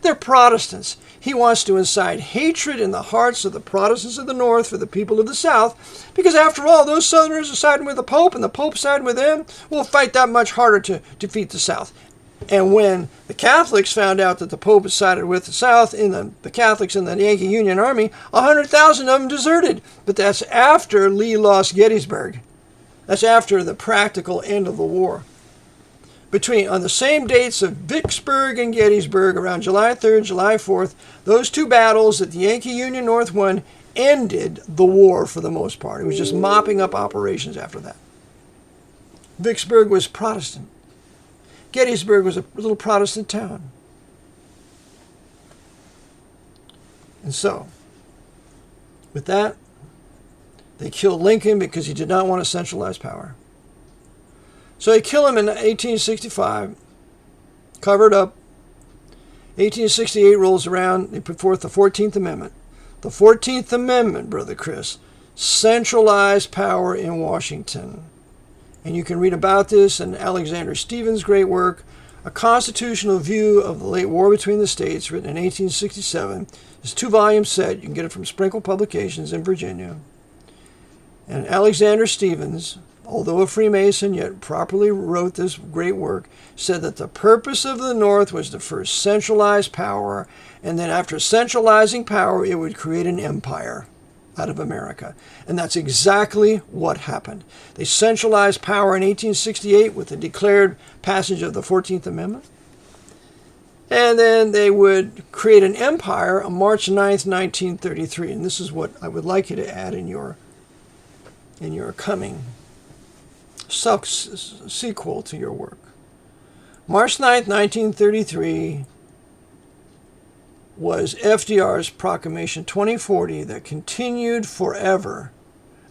They're Protestants. He wants to incite hatred in the hearts of the Protestants of the North for the people of the South, because after all, those Southerners are siding with the Pope, and the Pope's siding with them. We'll fight that much harder to defeat the South. And when the Catholics found out that the Pope had sided with the South, in the Catholics in the Yankee Union Army, 100,000 of them deserted. But that's after Lee lost Gettysburg. That's after the practical end of the war. On the same dates of Vicksburg and Gettysburg, around July 3rd, July 4th, those two battles that the Yankee Union North won ended the war for the most part. It was just mopping up operations after that. Vicksburg was Protestant. Gettysburg was a little Protestant town. And so, with that, they killed Lincoln because he did not want to centralize power. So they kill him in 1865, covered up. 1868 rolls around, they put forth the 14th Amendment. The 14th Amendment, Brother Chris, centralized power in Washington. And you can read about this in Alexander Stevens' great work, A Constitutional View of the Late War Between the States, written in 1867. It's a 2-volume set. You can get it from Sprinkle Publications in Virginia. And Alexander Stevens, although a Freemason, yet properly wrote this great work, said that the purpose of the North was to first centralize power, and then after centralizing power, it would create an empire out of America. And that's exactly what happened. They centralized power in 1868 with the declared passage of the 14th Amendment. And then they would create an empire on March 9th, 1933. And this is what I would like you to add in your coming sequel to your work. March 9th, 1933 was FDR's Proclamation 2040 that continued forever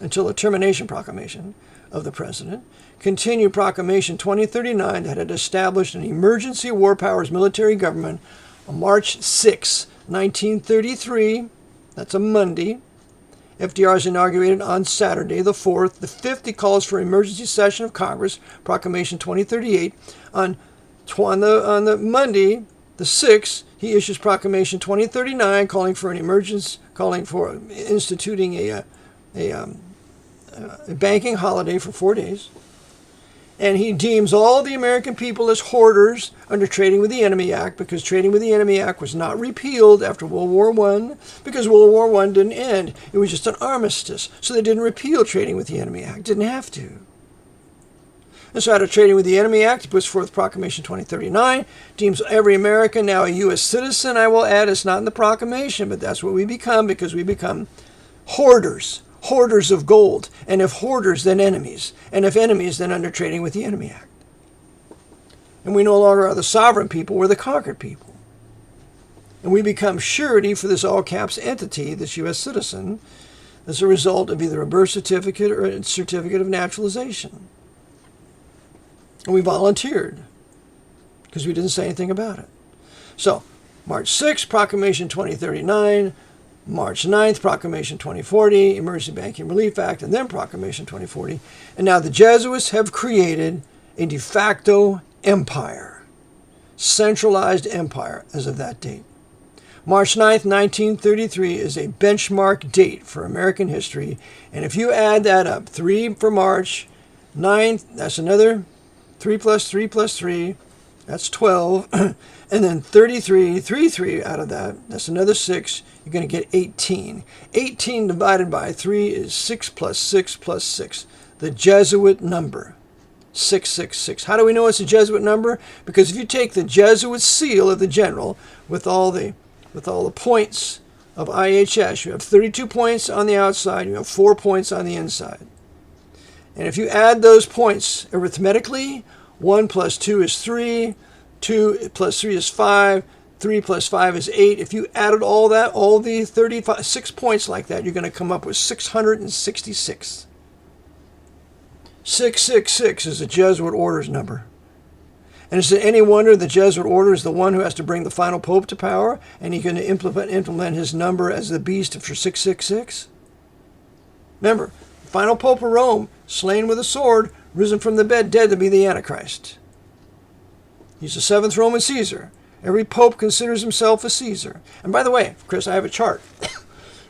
until the termination proclamation of the president. Continued Proclamation 2039 that had established an emergency war powers military government on March 6, 1933. That's a Monday. FDR is inaugurated on Saturday, the 4th. The 5th, he calls for emergency session of Congress, Proclamation 2038. On the Monday, the 6th, he issues Proclamation 2039, calling for instituting a banking holiday for 4 days. And he deems all the American people as hoarders under Trading with the Enemy Act, because Trading with the Enemy Act was not repealed after World War I, because World War I didn't end. It was just an armistice. So they didn't repeal Trading with the Enemy Act. Didn't have to. And so out of Trading with the Enemy Act, he puts forth Proclamation 2039, deems every American now a U.S. citizen. I will add, it's not in the proclamation, but that's what we become, because we become hoarders. Hoarders of gold, and if hoarders, then enemies, and if enemies, then under Trading with the Enemy Act. And we no longer are the sovereign people, we're the conquered people. And we become surety for this all-caps entity, this U.S. citizen, as a result of either a birth certificate or a certificate of naturalization. And we volunteered, because we didn't say anything about it. So, March 6th, Proclamation 2039, March 9th, Proclamation 2040, Emergency Banking Relief Act, and then Proclamation 2040. And now the Jesuits have created a de facto empire, centralized empire as of that date. March 9th, 1933 is a benchmark date for American history. And if you add that up, 3 for March, 9th, that's another 3 plus 3 plus 3, that's 12. And then 33 out of that, that's another 6. You're going to get 18. 18 divided by 3 is 6 plus 6 plus 6. The Jesuit number, 666. How do we know it's a Jesuit number? Because if you take the Jesuit seal of the general with all the points of IHS, you have 32 points on the outside, you have 4 points on the inside. And if you add those points arithmetically, 1 plus 2 is 3, 2 plus 3 is 5, 3 plus 5 is 8. If you added all that, all the 36 points like that, you're going to come up with 666. 666 is a Jesuit orders number. And is it any wonder the Jesuit order is the one who has to bring the final pope to power, and he can implement his number as the beast for 666? Remember, final pope of Rome, slain with a sword, risen from the bed, dead to be the Antichrist. He's the 7th Roman Caesar. Every pope considers himself a Caesar. And by the way, Chris, I have a chart.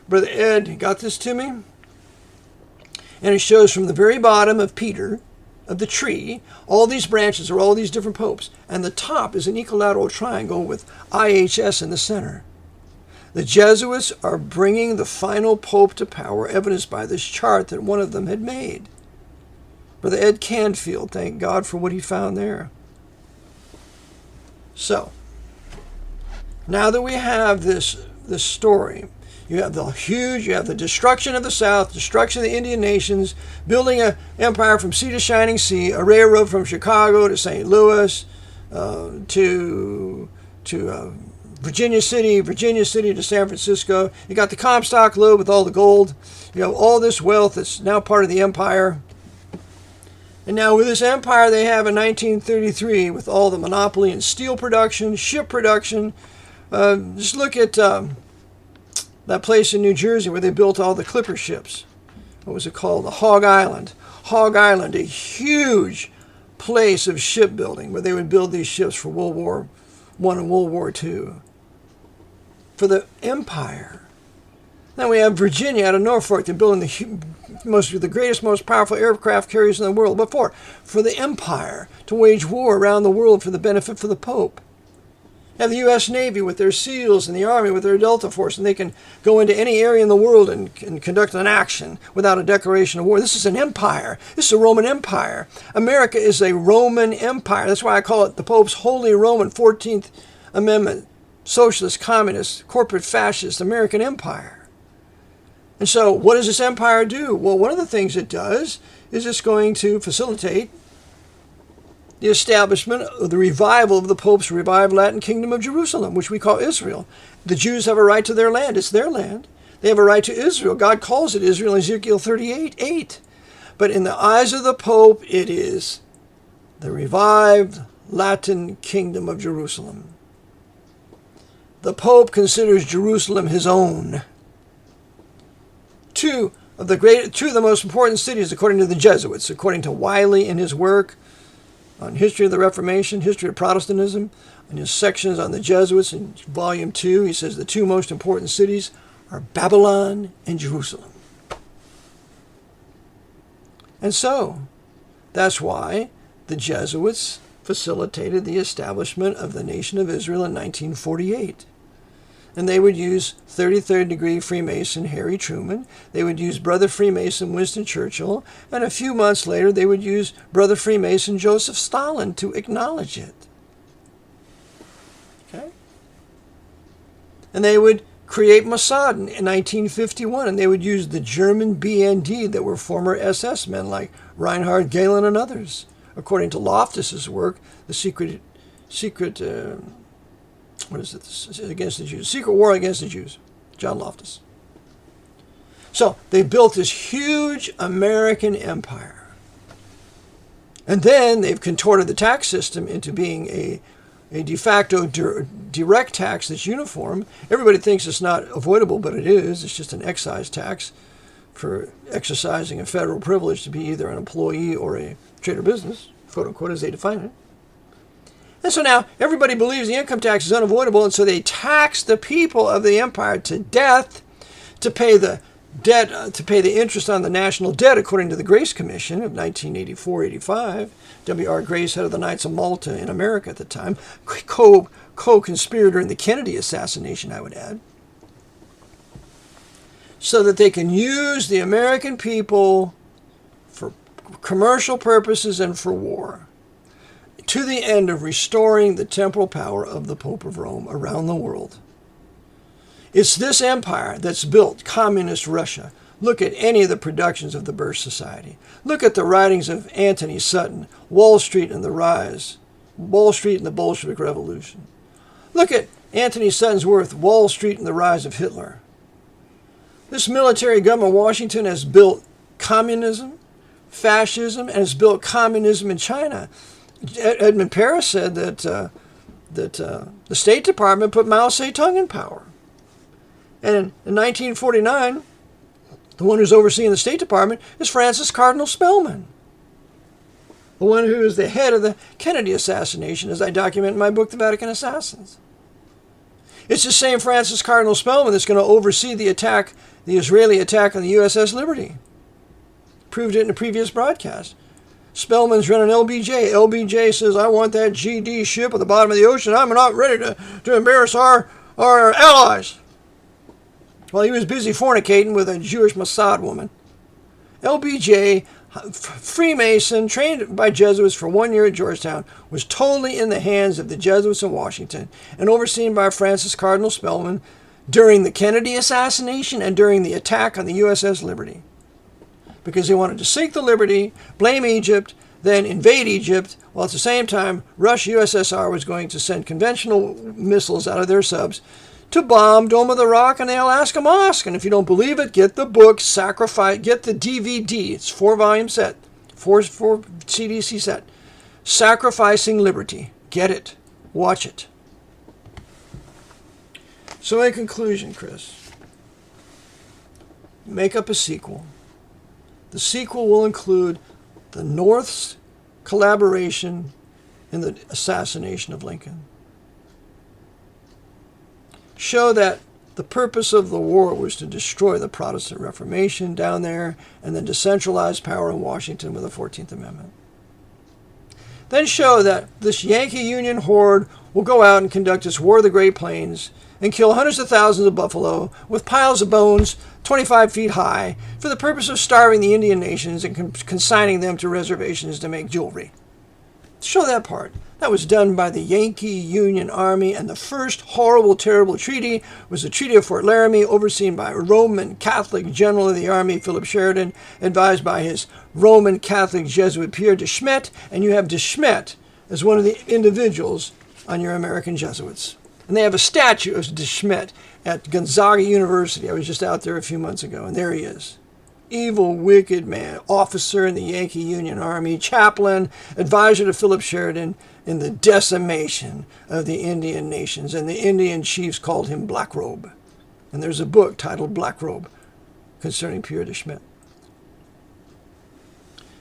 Brother Ed got this to me. And it shows from the very bottom of Peter, of the tree, all these branches are all these different popes. And the top is an equilateral triangle with IHS in the center. The Jesuits are bringing the final pope to power, evidenced by this chart that one of them had made. Brother Ed Canfield, thank God for what he found there. So, now that we have this story, you have the destruction of the South, destruction of the Indian nations, building an empire from sea to shining sea, a railroad from Chicago to St. Louis, to Virginia City to San Francisco. You got the Comstock Lode with all the gold. You have all this wealth that's now part of the empire. And now with this empire they have in 1933, with all the monopoly in steel production, ship production. Just look at that place in New Jersey where they built all the clipper ships. What was it called? The Hog Island. Hog Island, a huge place of shipbuilding where they would build these ships for World War I and World War II. For the empire. Now we have Virginia out of Norfolk. They're building the greatest, most powerful aircraft carriers in the world. What for? For the empire, to wage war around the world for the benefit for the Pope. You have the U.S. Navy with their SEALs and the Army with their Delta Force, and they can go into any area in the world and conduct an action without a declaration of war. This is an empire. This is a Roman Empire. America is a Roman Empire. That's why I call it the Pope's Holy Roman 14th Amendment, Socialist, Communist, Corporate Fascist American Empire. And so what does this empire do? Well, one of the things it does is it's going to facilitate the establishment of the revival of the Pope's revived Latin kingdom of Jerusalem, which we call Israel. The Jews have a right to their land. It's their land. They have a right to Israel. God calls it Israel in Ezekiel 38:8. But in the eyes of the Pope, it is the revived Latin kingdom of Jerusalem. The Pope considers Jerusalem his own. Two of the most important cities, according to the Jesuits, according to Wiley in his work on History of the Reformation, History of Protestantism, and his sections on the Jesuits in Volume 2, he says the two most important cities are Babylon and Jerusalem. And so, that's why the Jesuits facilitated the establishment of the Nation of Israel in 1948. And they would use 33rd degree Freemason Harry Truman. They would use Brother Freemason Winston Churchill. And a few months later, they would use Brother Freemason Joseph Stalin to acknowledge it. Okay? And they would create Mossad in 1951. And they would use the German BND that were former SS men like Reinhard Gehlen and others. According to Loftus's work, the secret what is it? Against the Jews. Secret War Against the Jews. John Loftus. So they built this huge American empire. And then they've contorted the tax system into being a de facto direct tax that's uniform. Everybody thinks it's not avoidable, but it is. It's just an excise tax for exercising a federal privilege to be either an employee or a trade or business, quote unquote, as they define it. And so now everybody believes the income tax is unavoidable, and so they tax the people of the empire to death to pay the debt, to pay the interest on the national debt, according to the Grace Commission of 1984-85. W.R. Grace, head of the Knights of Malta in America at the time, co-conspirator in the Kennedy assassination, I would add, so that they can use the American people for commercial purposes and for war, to the end of restoring the temporal power of the Pope of Rome around the world. It's this empire that's built communist Russia. Look at any of the productions of the Birch Society. Look at the writings of Anthony Sutton, Wall Street and the Rise, Wall Street and the Bolshevik Revolution. Look at Anthony Sutton's work, Wall Street and the Rise of Hitler. This military government of Washington has built communism, fascism, and has built communism in China. Edmund Paris said that the State Department put Mao Zedong in power. And in 1949, the one who's overseeing the State Department is Francis Cardinal Spellman, the one who is the head of the Kennedy assassination, as I document in my book, The Vatican Assassins. It's the same Francis Cardinal Spellman that's going to oversee the attack, the Israeli attack on the USS Liberty. Proved it in a previous broadcast. Spellman's running LBJ. LBJ says, I want that GD ship at the bottom of the ocean. I'm not ready to embarrass our allies. While he was busy fornicating with a Jewish Mossad woman. LBJ, Freemason, trained by Jesuits for 1 year at Georgetown, was totally in the hands of the Jesuits in Washington and overseen by Francis Cardinal Spellman during the Kennedy assassination and during the attack on the USS Liberty. Because they wanted to sink the Liberty, blame Egypt, then invade Egypt, while at the same time, Russia USSR was going to send conventional missiles out of their subs to bomb Dome of the Rock and the Alaska Mosque. And if you don't believe it, get the book, Sacrifice, get the DVD. It's 4-volume set, 4 CDC set. Sacrificing Liberty. Get it. Watch it. So in conclusion, Chris, make up a sequel. The sequel will include the North's collaboration in the assassination of Lincoln. Show that the purpose of the war was to destroy the Protestant Reformation down there and then to centralize power in Washington with the 14th Amendment. Then show that this Yankee Union horde will go out and conduct its War of the Great Plains and kill hundreds of thousands of buffalo with piles of bones 25 feet high for the purpose of starving the Indian nations and consigning them to reservations to make jewelry. Show that part. That was done by the Yankee Union Army, and the first horrible, terrible treaty was the Treaty of Fort Laramie, overseen by a Roman Catholic general of the Army, Philip Sheridan, advised by his Roman Catholic Jesuit Pierre de Smet, and you have de Smet as one of the individuals on your American Jesuits. And they have a statue of de Smet at Gonzaga University. I was just out there a few months ago, and there he is. Evil, wicked man, officer in the Yankee Union Army, chaplain, advisor to Philip Sheridan in the decimation of the Indian nations. And the Indian chiefs called him Black Robe. And there's a book titled Black Robe concerning Pierre de Smet.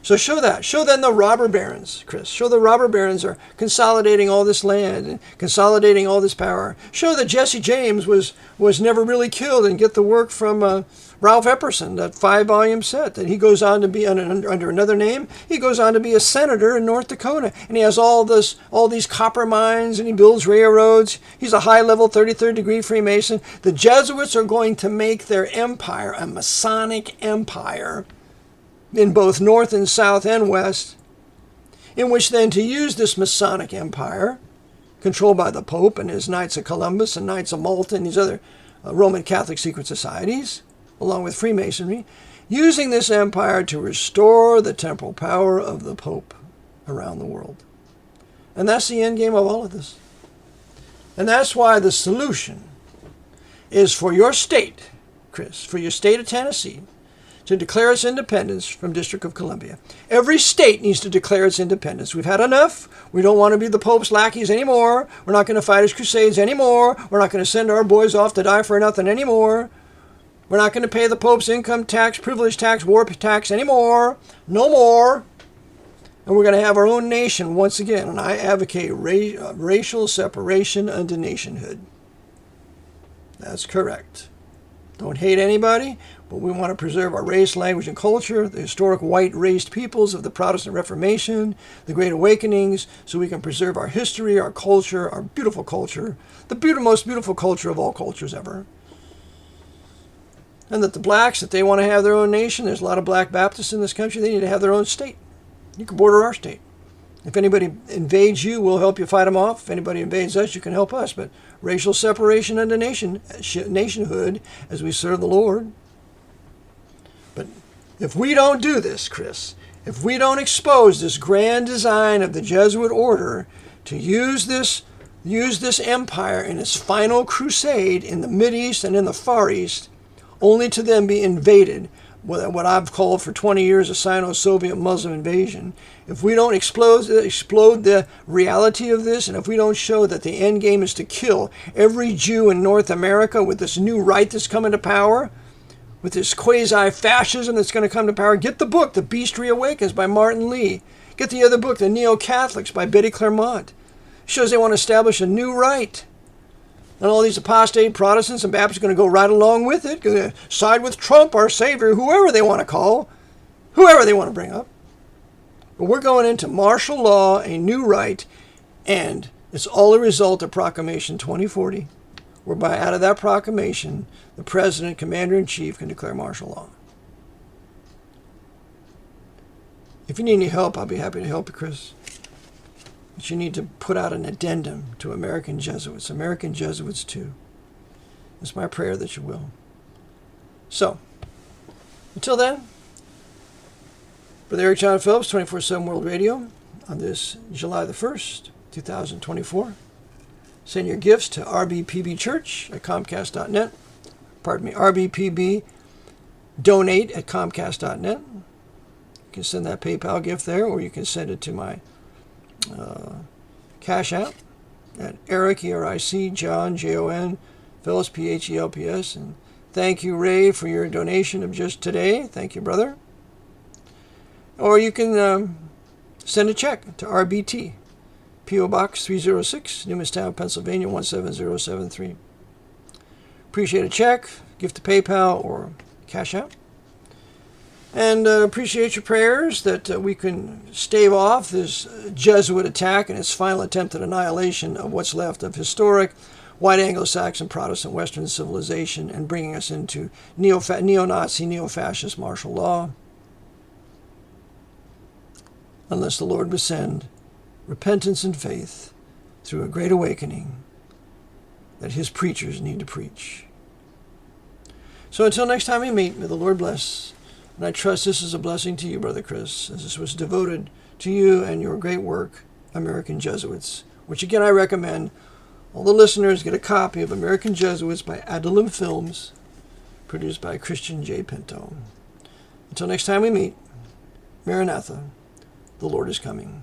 So show that. Show then the robber barons, Chris. Show the robber barons are consolidating all this land and consolidating all this power. Show that Jesse James was never really killed, and get the work from Ralph Epperson, that 5-volume set, that he goes on to be under another name. He goes on to be a senator in North Dakota, and he has all these copper mines, and he builds railroads. He's a high-level 33rd degree Freemason. The Jesuits are going to make their empire a Masonic empire in both North and South and West, in which then to use this Masonic empire, controlled by the Pope and his Knights of Columbus and Knights of Malta and these other Roman Catholic secret societies, along with Freemasonry, using this empire to restore the temporal power of the Pope around the world. And that's the end game of all of this. And that's why the solution is for your state, Chris, for your state of Tennessee, to declare its independence from District of Columbia. Every state needs to declare its independence. We've had enough. We don't want to be the Pope's lackeys anymore. We're not going to fight his crusades anymore. We're not going to send our boys off to die for nothing anymore. We're not going to pay the Pope's income tax, privilege tax, war tax anymore. No more. And we're going to have our own nation once again. And I advocate racial separation unto nationhood. That's correct. Don't hate anybody, but we want to preserve our race, language, and culture, the historic white-raced peoples of the Protestant Reformation, the Great Awakenings, so we can preserve our history, our culture, our beautiful culture, the most beautiful culture of all cultures ever. And that the blacks, that they want to have their own nation, there's a lot of black Baptists in this country, they need to have their own state. You can border our state. If anybody invades you, we'll help you fight them off. If anybody invades us, you can help us. But racial separation unto nationhood as we serve the Lord. But if we don't do this, Chris, if we don't expose this grand design of the Jesuit order to use this empire in its final crusade in the Mideast and in the Far East, only to then be invaded what I've called for 20 years a Sino-Soviet Muslim invasion, if we don't explode the reality of this, and if we don't show that the end game is to kill every Jew in North America with this new right that's coming to power, with this quasi-fascism that's going to come to power, get the book, The Beast Reawakens by Martin Lee. Get the other book, The Neo-Catholics by Betty Claremont. It shows they want to establish a new right. And all these apostate Protestants and Baptists are going to go right along with it, going to side with Trump, our Savior, whoever they want to call, whoever they want to bring up. But we're going into martial law, a new right, and it's all a result of Proclamation 2040, whereby out of that proclamation, the President, Commander-in-Chief, can declare martial law. If you need any help, I'll be happy to help you, Chris. But you need to put out an addendum to American Jesuits 2. It's my prayer that you will. So, until then, Brother Eric John Phillips, 24/7 World Radio, on this July the 1st, 2024. Send your gifts to rbpbchurch at comcast.net. Pardon me, rbpbdonate@comcast.net. You can send that PayPal gift there, or you can send it to my Cash App at Eric, E-R-I-C, John, J-O-N, Phillips, P-H-E-L-P-S. And thank you, Ray, for your donation of just today. Thank you, brother. Or you can send a check to RBT, P.O. Box 306, Newmanstown, Pennsylvania, 17073. Appreciate a check, gift to PayPal, or Cash App. And appreciate your prayers that we can stave off this Jesuit attack and its final attempt at annihilation of what's left of historic white Anglo-Saxon Protestant Western civilization and bringing us into neo-Nazi, neo-fascist martial law. Unless the Lord would send repentance and faith through a great awakening that his preachers need to preach. So until next time we meet, may the Lord bless. And I trust this is a blessing to you, Brother Chris, as this was devoted to you and your great work, American Jesuits, which again I recommend all the listeners get a copy of American Jesuits by Adullam Films, produced by Christian J. Pinto. Until next time we meet, Maranatha, the Lord is coming.